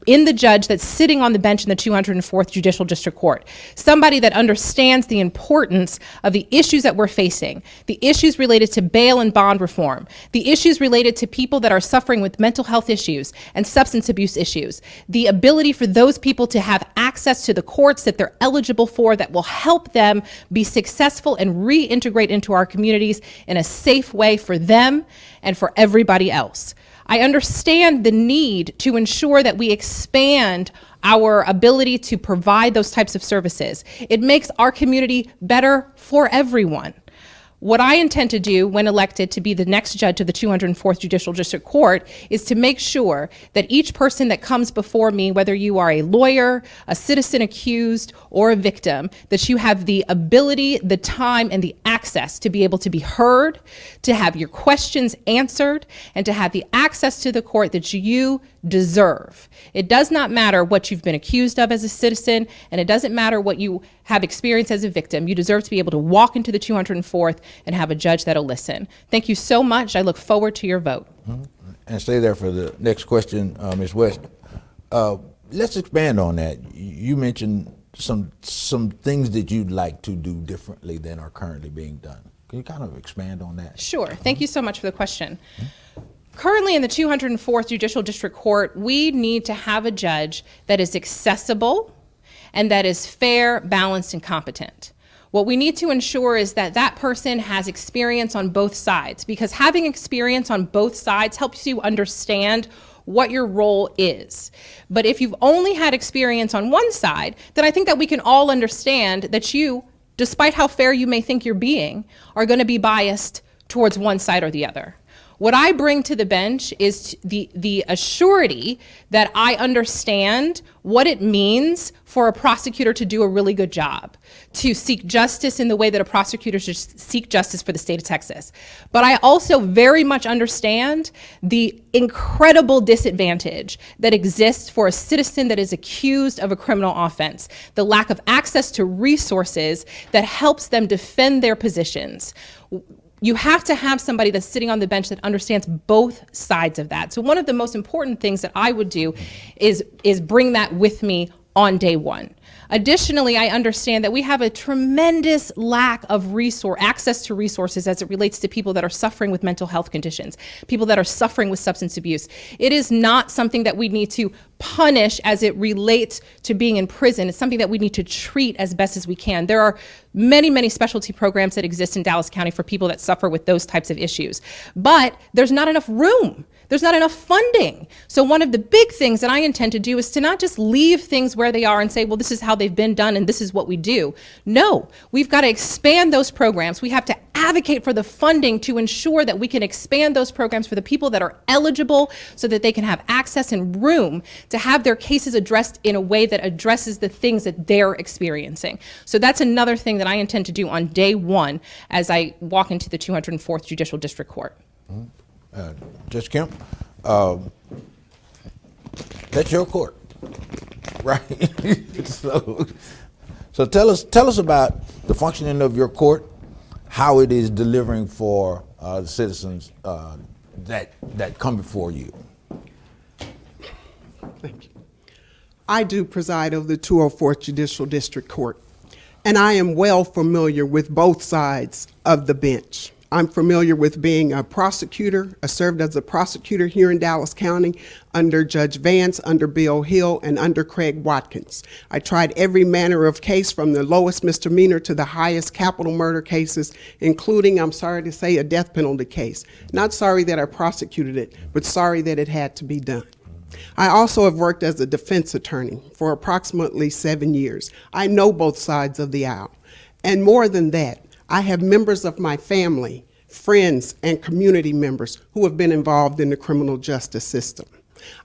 in the judge that's sitting on the bench in the 204th Judicial District Court. Somebody that understands the importance of the issues that we're facing, the issues related to bail and bond reform, the issues related to people that are suffering with mental health issues and substance abuse issues, the ability for those people to have access to the courts that they're eligible for that will help them be successful and reintegrate into our communities in a safe way for them and for everybody else. I understand the need to ensure that we expand our ability to provide those types of services. It makes our community better for everyone. What I intend to do when elected to be the next judge of the 204th Judicial District Court is to make sure that each person that comes before me, whether you are a lawyer, a citizen accused, or a victim, that you have the ability, the time, and the access to be able to be heard, to have your questions answered, and to have the access to the court that you deserve. It does not matter what you've been accused of as a citizen, and it doesn't matter what you have experienced as a victim. You deserve to be able to walk into the 204th and have a judge that'll listen. Thank you so much. I look forward to your vote. And stay there for the next question, Ms. West. Let's expand on that. You mentioned some things that you'd like to do differently than are currently being done. Can you kind of expand on that? Sure. Thank you so much for the question. Currently in the 204th Judicial District Court, we need to have a judge that is accessible and that is fair, balanced, and competent. What we need to ensure is that that person has experience on both sides, because having experience on both sides helps you understand what your role is. But if you've only had experience on one side, then I think that we can all understand that you, despite how fair you may think you're being, are going to be biased towards one side or the other. What I bring to the bench is the assurity that I understand what it means for a prosecutor to do a really good job, to seek justice in the way that a prosecutor should seek justice for the state of Texas. But I also very much understand the incredible disadvantage that exists for a citizen that is accused of a criminal offense, the lack of access to resources that helps them defend their positions. You have to have somebody that's sitting on the bench that understands both sides of that. So one of the most important things that I would do is bring that with me on day one. Additionally, I understand that we have a tremendous lack of access to resources as it relates to people that are suffering with mental health conditions, people that are suffering with substance abuse. It is not something that we need to punish as it relates to being in prison. It's something that we need to treat as best as we can. There are many, many specialty programs that exist in Dallas County for people that suffer with those types of issues. But there's not enough room. There's not enough funding. So one of the big things that I intend to do is to not just leave things where they are and say, well, this is how they've been done and this is what we do. No, we've got to expand those programs. We have to advocate for the funding to ensure that we can expand those programs for the people that are eligible so that they can have access and room to have their cases addressed in a way that addresses the things that they're experiencing. So that's another thing that I intend to do on day one as I walk into the 204th Judicial District Court. Judge Kemp, that's your court, right? so tell us about the functioning of your court, how it is delivering for the citizens that come before you. Thank you. I do preside over the 204th Judicial District Court, and I am well familiar with both sides of the bench. I'm familiar with being a prosecutor. I served as a prosecutor here in Dallas County under Judge Vance, under Bill Hill, and under Craig Watkins. I tried every manner of case from the lowest misdemeanor to the highest capital murder cases, including, I'm sorry to say, a death penalty case. Not sorry that I prosecuted it, but sorry that it had to be done. I also have worked as a defense attorney for approximately 7 years. I know both sides of the aisle. And more than that, I have members of my family, friends, and community members who have been involved in the criminal justice system.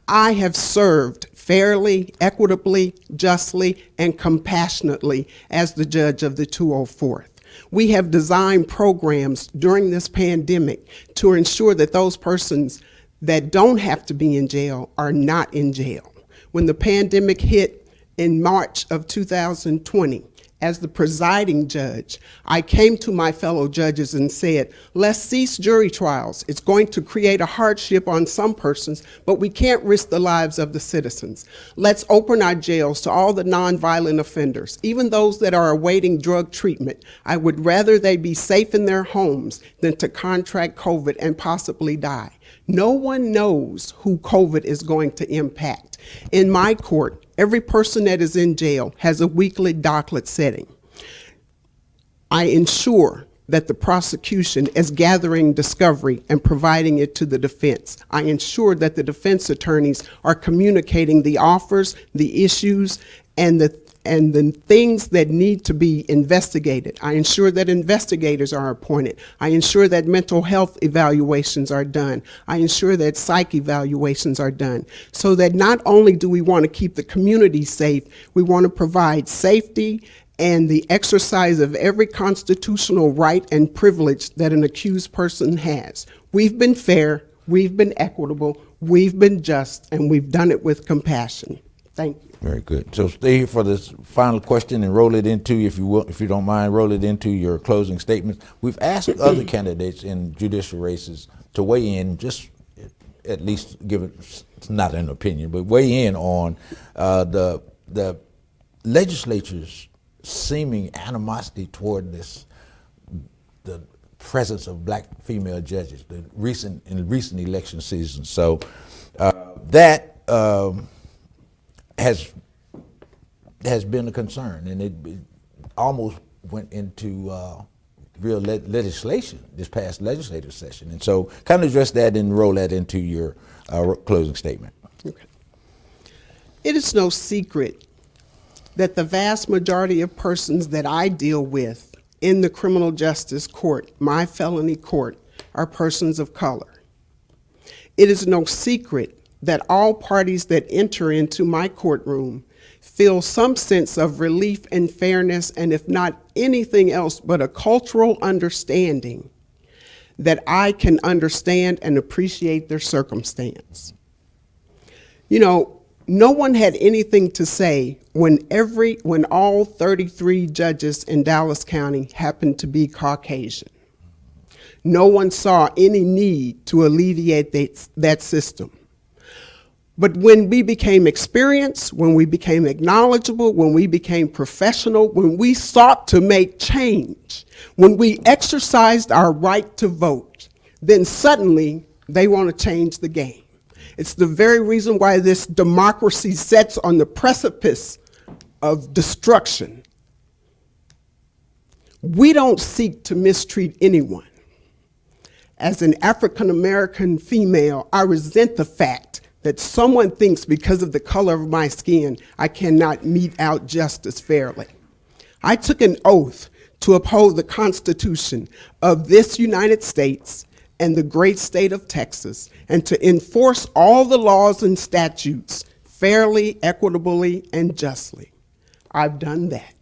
I have served fairly, equitably, justly, and compassionately as the judge of the 204th. We have designed programs during this pandemic to ensure that those persons that don't have to be in jail are not in jail. When the pandemic hit in March of 2020, as the presiding judge, I came to my fellow judges and said, let's cease jury trials. It's going to create a hardship on some persons, but we can't risk the lives of the citizens. Let's open our jails to all the nonviolent offenders, even those that are awaiting drug treatment. I would rather they be safe in their homes than to contract COVID and possibly die. No one knows who COVID is going to impact. In my court, every person that is in jail has a weekly docket setting. I ensure that the prosecution is gathering discovery and providing it to the defense. I ensure that the defense attorneys are communicating the offers, the issues, and the things that need to be investigated. I ensure that investigators are appointed. I ensure that mental health evaluations are done. I ensure that psych evaluations are done, so that not only do we want to keep the community safe, we want to provide safety and the exercise of every constitutional right and privilege that an accused person has. We've been fair, we've been equitable, we've been just, and we've done it with compassion. Thank you. Very good. So stay here for this final question and roll it into, if you will, if you don't mind, roll it into your closing statements. We've asked other candidates in judicial races to weigh in, just at least give it, it's not an opinion, but weigh in on the legislature's seeming animosity toward the presence of black female judges in recent election seasons. So that has been a concern, and it almost went into real legislation this past legislative session. And so kind of address that and roll that into your closing statement. Okay. It is no secret that the vast majority of persons that I deal with in the criminal justice court, my felony court, are persons of color. It is no secret that all parties that enter into my courtroom feel some sense of relief and fairness, and if not anything else but a cultural understanding that I can understand and appreciate their circumstance. You know, no one had anything to say when all 33 judges in Dallas County happened to be Caucasian. No one saw any need to alleviate that system. But when we became experienced, when we became acknowledgeable, when we became professional, when we sought to make change, when we exercised our right to vote, then suddenly they want to change the game. It's the very reason why this democracy sits on the precipice of destruction. We don't seek to mistreat anyone. As an African American female, I resent the fact that someone thinks because of the color of my skin, I cannot mete out justice fairly. I took an oath to uphold the Constitution of this United States and the great state of Texas, and to enforce all the laws and statutes fairly, equitably, and justly. I've done that.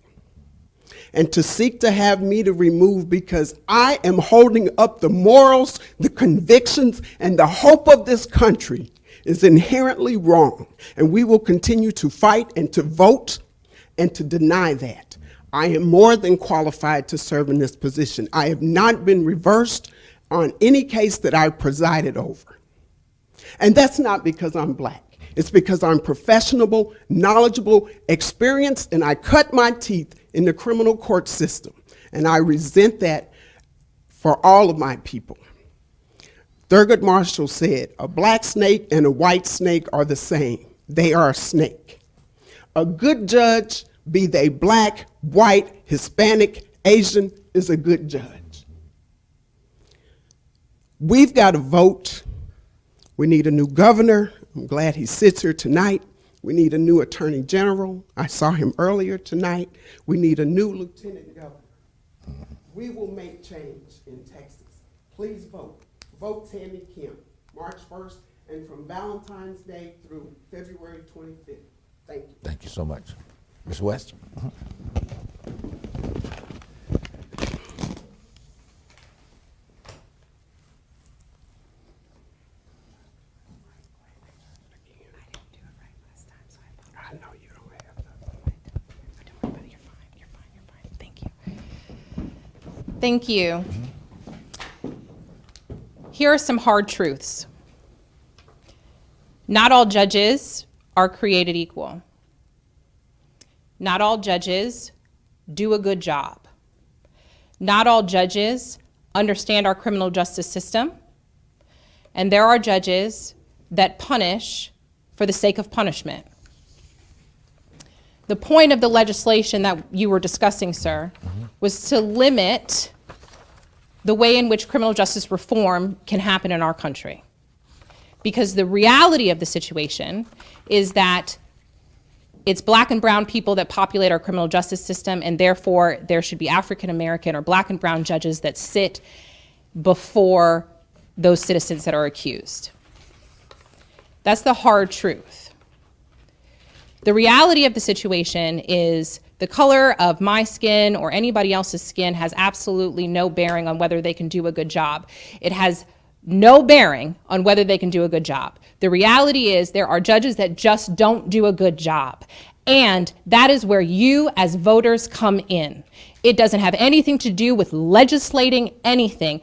And to seek to have me to remove because I am holding up the morals, the convictions, and the hope of this country is inherently wrong, and we will continue to fight and to vote and to deny that. I am more than qualified to serve in this position. I have not been reversed on any case that I presided over. And that's not because I'm black. It's because I'm professional, knowledgeable, experienced, and I cut my teeth in the criminal court system. And I resent that for all of my people. Thurgood Marshall said, a black snake and a white snake are the same. They are a snake. A good judge, be they black, white, Hispanic, Asian, is a good judge. We've got to vote. We need a new governor. I'm glad he sits here tonight. We need a new attorney general. I saw him earlier tonight. We need a new lieutenant governor. We will make change in Texas. Please vote. Vote Tammy Kemp, March 1st, and from Valentine's Day through February 25th. Thank you. Thank you so much. Ms. West? I know you don't have that. You're fine. Thank you. Here are some hard truths. Not all judges are created equal. Not all judges do a good job. Not all judges understand our criminal justice system. And there are judges that punish for the sake of punishment. The point of the legislation that you were discussing, sir, was to limit the way in which criminal justice reform can happen in our country. Because the reality of the situation is that it's black and brown people that populate our criminal justice system, and therefore there should be African American or black and brown judges that sit before those citizens that are accused. That's the hard truth. The reality of the situation is the color of my skin or anybody else's skin has absolutely no bearing on whether they can do a good job. It has no bearing on whether they can do a good job. The reality is there are judges that just don't do a good job. And that is where you as voters come in. It doesn't have anything to do with legislating anything,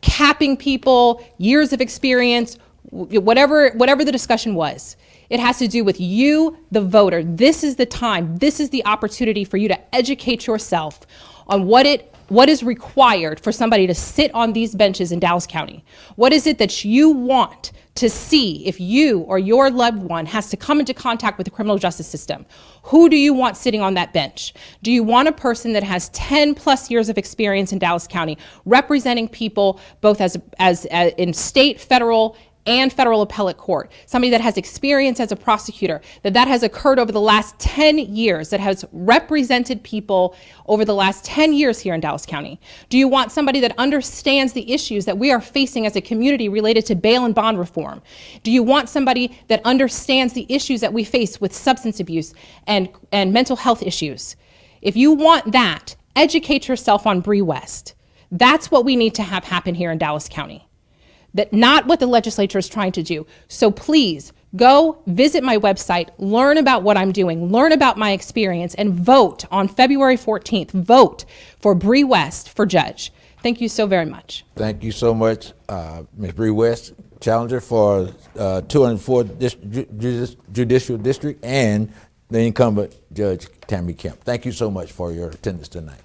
capping people, years of experience, whatever the discussion was. It has to do with you, the voter. This is the time, this is the opportunity for you to educate yourself on what is required for somebody to sit on these benches in Dallas County. What is it that you want to see if you or your loved one has to come into contact with the criminal justice system? Who do you want sitting on that bench? Do you want a person that has 10 plus years of experience in Dallas County, representing people both as in state, federal, and federal appellate court, somebody that has experience as a prosecutor, that has occurred over the last 10 years, that has represented people over the last 10 years here in Dallas County? Do you want somebody that understands the issues that we are facing as a community related to bail and bond reform? Do you want somebody that understands the issues that we face with substance abuse and mental health issues? If you want that, educate yourself on Bree West. That's what we need to have happen here in Dallas County. That not what the legislature is trying to do. So please go visit my website, learn about what I'm doing, learn about my experience, and vote on February 14th. Vote for Bree West for judge. Thank you so very much. Thank you so much, Ms. Bree West, challenger for 204th Judicial District, and the incumbent Judge Tammy Kemp. Thank you so much for your attendance tonight.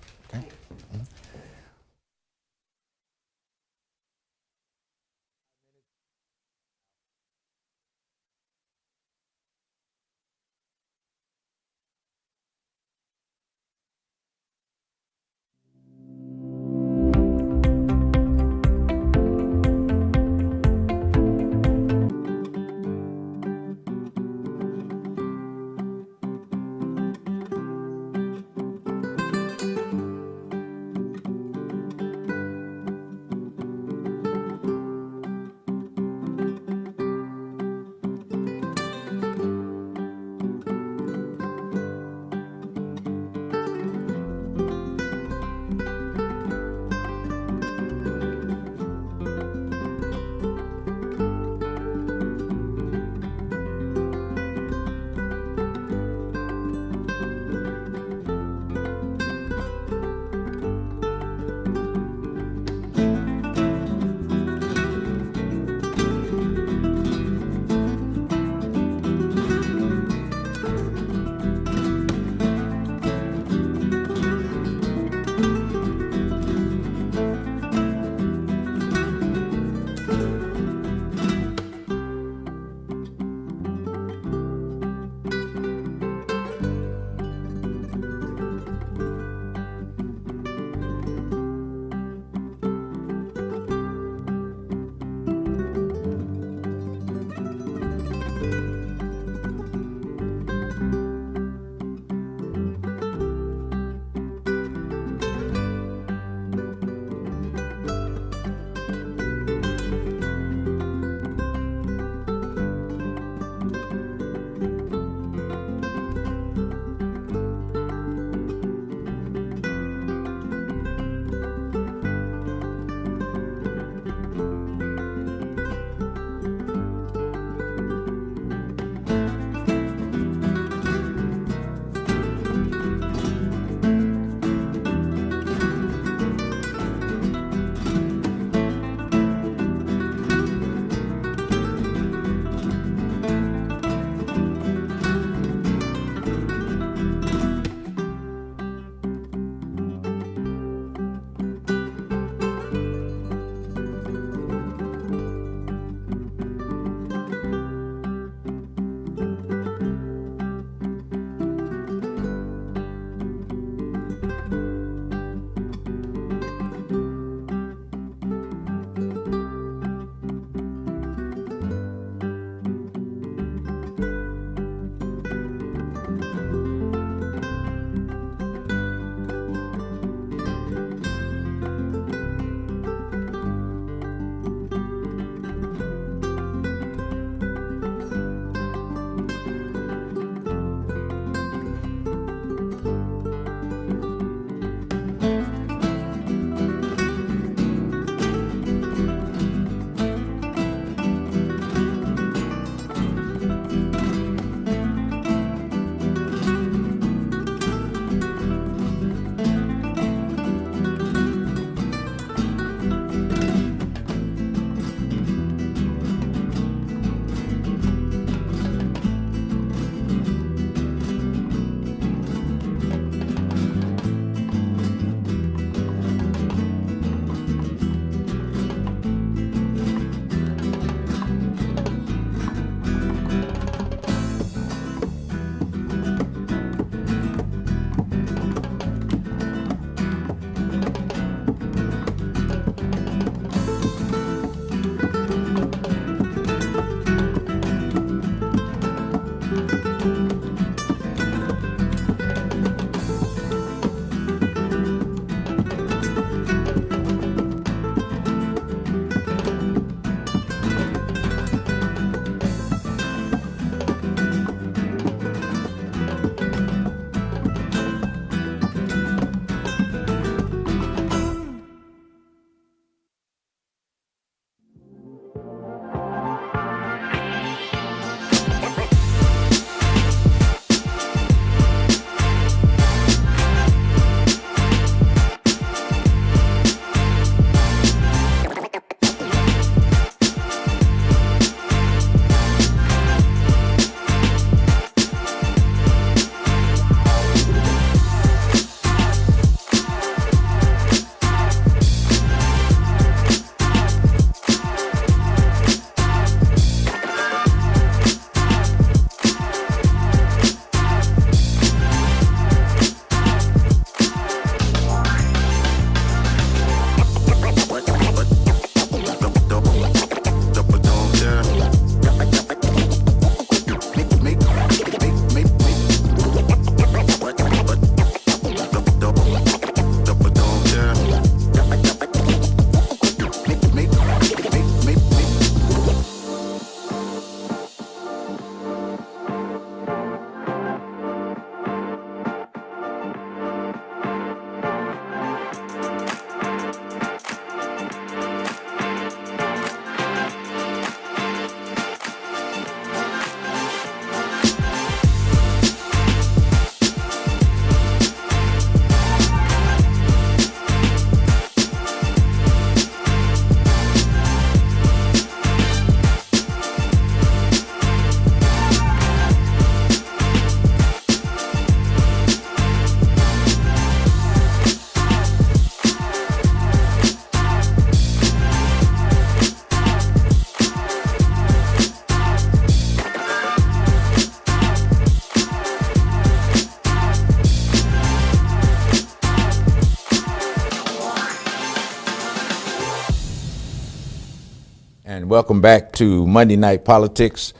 And welcome back to Monday Night Politics.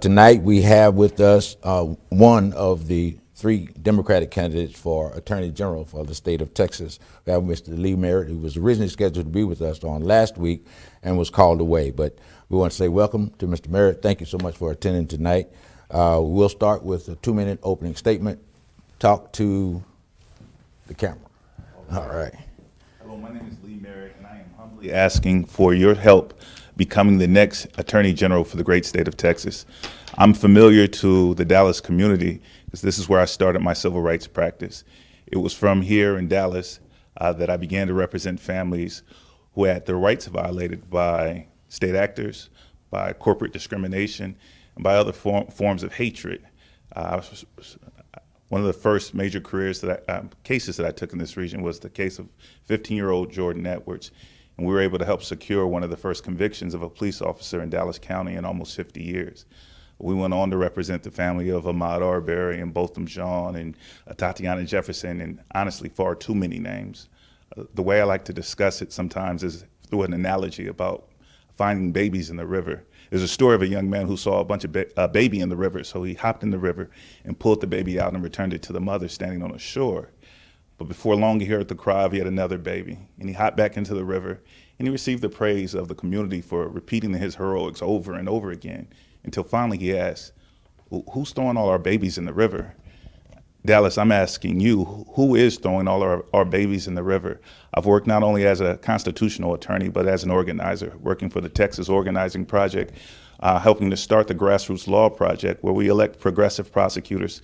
Tonight we have with us one of the 3 Democratic candidates for Attorney General for the state of Texas. We have Mr. Lee Merritt, who was originally scheduled to be with us on last week and was called away. But we want to say welcome to Mr. Merritt. Thank you so much for attending tonight. We'll start with a 2-minute opening statement. Talk to the camera. All right. Hello, my name is Lee Merritt, and I am humbly asking for your help becoming the next Attorney General for the great state of Texas. I'm familiar to the Dallas community because this is where I started my civil rights practice. It was from here in Dallas that I began to represent families who had their rights violated by state actors, by corporate discrimination, and by other forms of hatred. One of the first major cases that I took in this region was the case of 15-year-old Jordan Edwards. And we were able to help secure one of the first convictions of a police officer in Dallas County in almost 50 years. We went on to represent the family of Ahmaud Arbery and Botham Jean and Tatiana Jefferson, and honestly, far too many names. The way I like to discuss it sometimes is through an analogy about finding babies in the river. There's a story of a young man who saw a bunch of baby in the river, so he hopped in the river and pulled the baby out and returned it to the mother standing on the shore. But before long, he heard the cry of yet another baby, and he hopped back into the river, and he received the praise of the community for repeating his heroics over and over again, until finally he asked, who's throwing all our babies in the river? Dallas, I'm asking you, who is throwing all our babies in the river? I've worked not only as a constitutional attorney, but as an organizer, working for the Texas Organizing Project, helping to start the Grassroots Law Project, where we elect progressive prosecutors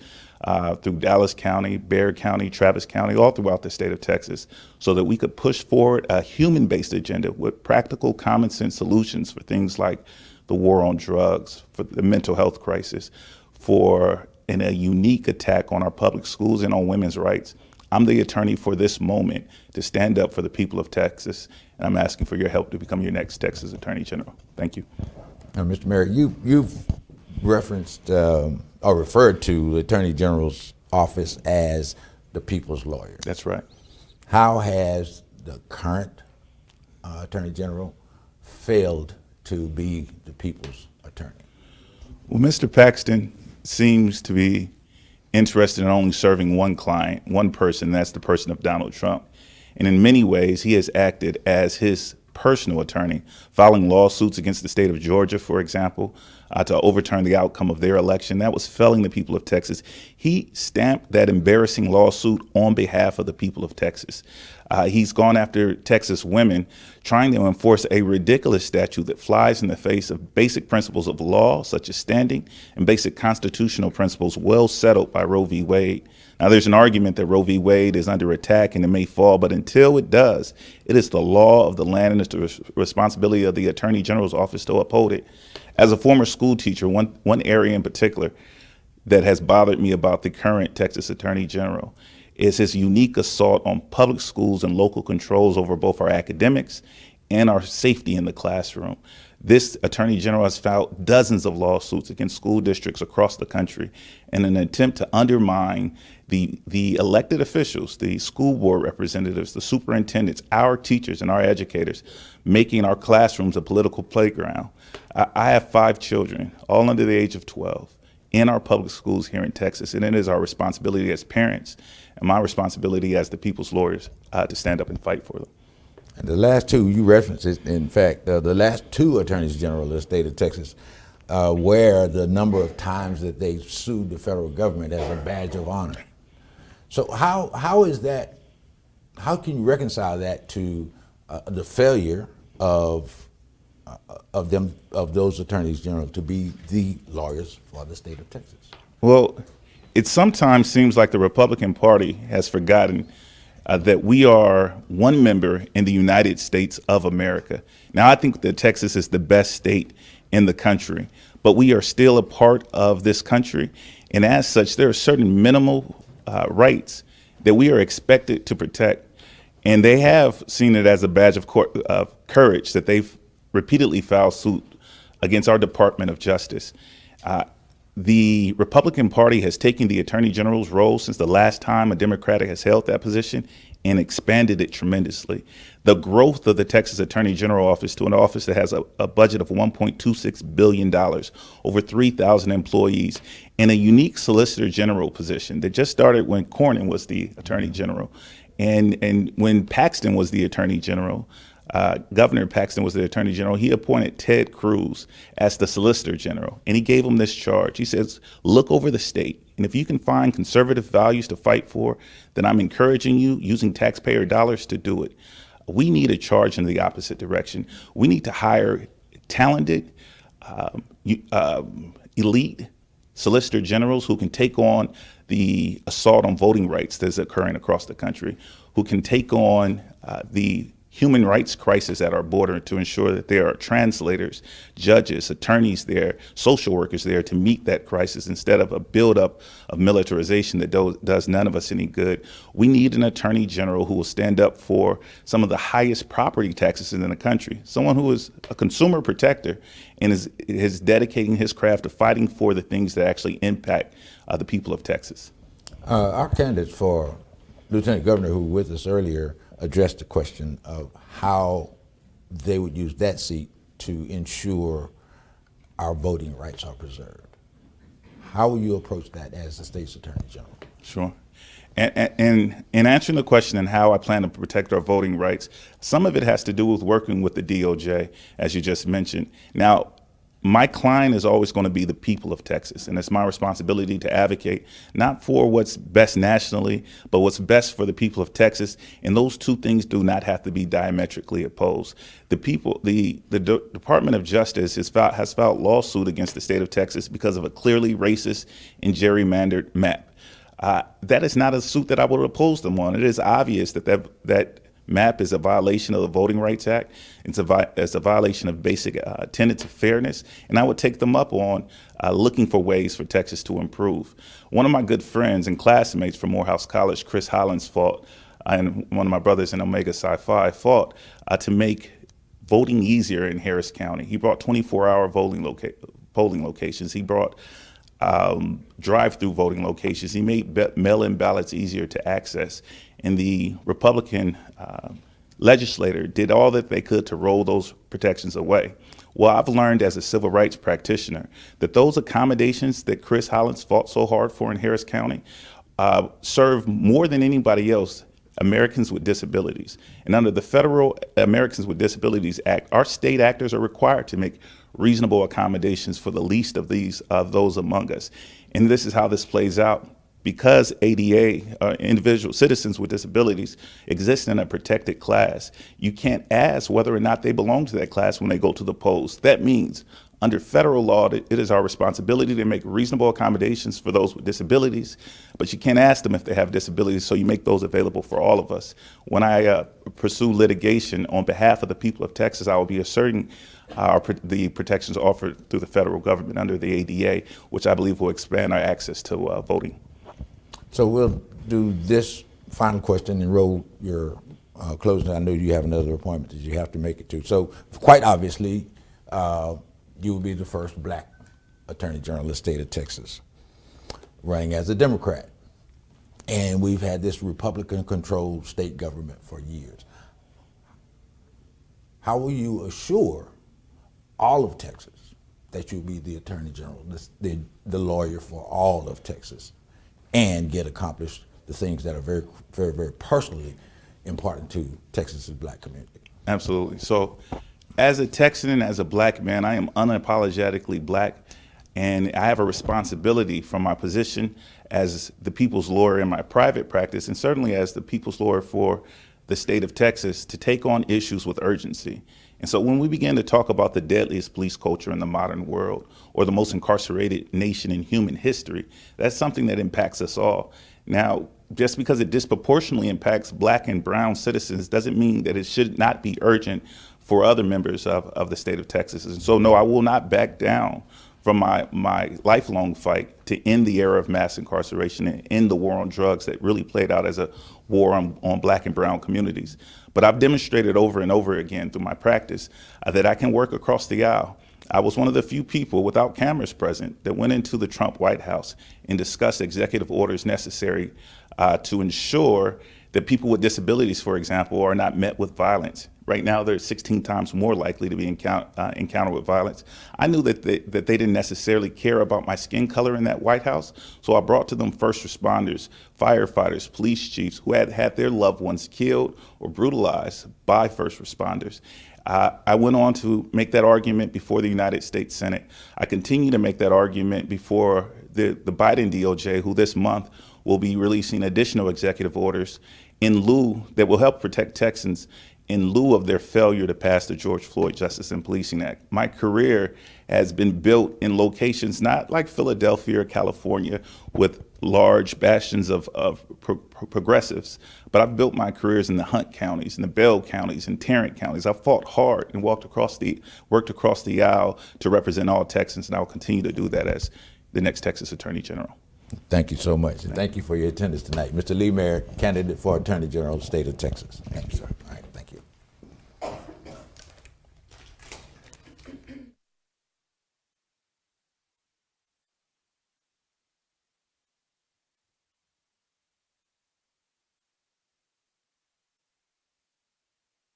through Dallas County, Bexar County, Travis County, all throughout the state of Texas, so that we could push forward a human-based agenda with practical, common sense solutions for things like the war on drugs, for the mental health crisis, for a unique attack on our public schools and on women's rights. I'm the attorney for this moment to stand up for the people of Texas, and I'm asking for your help to become your next Texas Attorney General. Thank you. Now, Mr. Merritt, you've referenced or referred to the Attorney General's office as the people's lawyer. That's right. How has the current Attorney General failed to be the people's attorney? Well, Mr. Paxton seems to be interested in only serving one client, one person, and that's the person of Donald Trump. And in many ways, he has acted as his personal attorney, filing lawsuits against the state of Georgia, for example, to overturn the outcome of their election. That was failing the people of Texas. He stamped that embarrassing lawsuit on behalf of the people of Texas. He's gone after Texas women, trying to enforce a ridiculous statute that flies in the face of basic principles of law, such as standing, and basic constitutional principles well settled by Roe v. Wade. Now, there's an argument that Roe v. Wade is under attack and it may fall, but until it does, it is the law of the land and it's the responsibility of the Attorney General's office to uphold it. As a former school teacher, one area in particular that has bothered me about the current Texas Attorney General is his unique assault on public schools and local controls over both our academics and our safety in the classroom. This Attorney General has filed dozens of lawsuits against school districts across the country in an attempt to undermine the elected officials, the school board representatives, the superintendents, our teachers and our educators, making our classrooms a political playground. I have 5 children, all under the age of 12, in our public schools here in Texas, and it is our responsibility as parents and my responsibility as the people's lawyers to stand up and fight for them. And the last 2 you referenced, in fact, the last 2 attorneys general of the state of Texas, where the number of times that they sued the federal government as a badge of honor. So how is that? How can you reconcile that to the failure of those attorneys general to be the lawyers for the state of Texas? Well, it sometimes seems like the Republican Party has forgotten that we are one member in the United States of America. Now, I think that Texas is the best state in the country, but we are still a part of this country. And as such, there are certain minimal rights that we are expected to protect. And they have seen it as a badge of courage that they've repeatedly filed suit against our Department of Justice. the Republican Party has taken the Attorney General's role since the last time a Democratic has held that position and expanded it tremendously. The growth of the Texas Attorney General office to an office that has a budget of $1.26 billion, over 3,000 employees, and a unique Solicitor General position that just started when Cornyn was the Attorney General. And when Paxton was the Attorney General, Governor Paxton was the Attorney General, he appointed Ted Cruz as the Solicitor General, and he gave him this charge. He says, look over the state, and if you can find conservative values to fight for, then I'm encouraging you, using taxpayer dollars, to do it. We need a charge in the opposite direction. We need to hire talented, elite Solicitor Generals who can take on the assault on voting rights that's occurring across the country, who can take on the human rights crisis at our border to ensure that there are translators, judges, attorneys there, social workers there to meet that crisis instead of a buildup of militarization that does none of us any good. We need an attorney general who will stand up for some of the highest property taxes in the country, someone who is a consumer protector and is dedicating his craft to fighting for the things that actually impact the people of Texas. Our candidates for Lieutenant Governor, who were with us earlier, addressed the question of how they would use that seat to ensure our voting rights are preserved. How will you approach that as the state's Attorney General? Sure. And in answering the question and how I plan to protect our voting rights, some of it has to do with working with the DOJ, as you just mentioned. Now, my client is always going to be the people of Texas, and it's my responsibility to advocate not for what's best nationally, but what's best for the people of Texas. And those two things do not have to be diametrically opposed. The Department of Justice has filed lawsuit against the state of Texas because of a clearly racist and gerrymandered map. That is not a suit that I would oppose them on. It is obvious that map is a violation of the Voting Rights Act. It's a violation of basic tenets of fairness, and I would take them up on looking for ways for Texas to improve. One of my good friends and classmates from Morehouse College, Chris Hollins, fought, and one of my brothers in Omega Psi Phi fought to make voting easier in Harris County. He brought 24-hour polling locations. He brought drive-through voting locations. He made mail-in ballots easier to access. And the Republican legislator did all that they could to roll those protections away. Well, I've learned as a civil rights practitioner that those accommodations that Chris Hollins fought so hard for in Harris County serve more than anybody else Americans with disabilities. And under the Federal Americans with Disabilities Act, our state actors are required to make reasonable accommodations for the least of those among us. And this is how this plays out. Because ADA, individual citizens with disabilities, exist in a protected class, you can't ask whether or not they belong to that class when they go to the polls. That means under federal law, it is our responsibility to make reasonable accommodations for those with disabilities, but you can't ask them if they have disabilities, so you make those available for all of us. When I pursue litigation on behalf of the people of Texas, I will be asserting the protections offered through the federal government under the ADA, which I believe will expand our access to voting. So we'll do this final question and roll your closing. I know you have another appointment that you have to make it to. So quite obviously, you will be the first black Attorney General of the state of Texas, running as a Democrat. And we've had this Republican-controlled state government for years. How will you assure all of Texas that you'll be the Attorney General, the lawyer for all of Texas, and get accomplished the things that are very, very, very personally important to Texas's black community? Absolutely. So as a Texan and as a black man, I am unapologetically black, and I have a responsibility from my position as the people's lawyer in my private practice, and certainly as the people's lawyer for the state of Texas, to take on issues with urgency. And so when we begin to talk about the deadliest police culture in the modern world, or the most incarcerated nation in human history, that's something that impacts us all. Now, just because it disproportionately impacts black and brown citizens doesn't mean that it should not be urgent for other members of the state of Texas. And so, no, I will not back down from my lifelong fight to end the era of mass incarceration and end the war on drugs that really played out as a war on black and brown communities. But I've demonstrated over and over again through my practice that I can work across the aisle. I was one of the few people without cameras present that went into the Trump White House and discussed executive orders necessary to ensure that people with disabilities, for example, are not met with violence. Right now, they're 16 times more likely to be encountered with violence. I knew that they didn't necessarily care about my skin color in that White House, so I brought to them first responders, firefighters, police chiefs who had had their loved ones killed or brutalized by first responders. I went on to make that argument before the United States Senate. I continue to make that argument before the Biden DOJ, who this month will be releasing additional executive orders in lieu that will help protect Texans in lieu of their failure to pass the George Floyd Justice and Policing Act. My career has been built in locations not like Philadelphia or California with large bastions of progressives, but I've built my careers in the Hunt counties, in the Bell counties, and Tarrant counties. I've fought hard and worked across the aisle to represent all Texans, and I will continue to do that as the next Texas Attorney General. Thank you so much, and thank you for your attendance tonight. Mr. Lee Merritt, candidate for Attorney General of the state of Texas. Thank you, sir.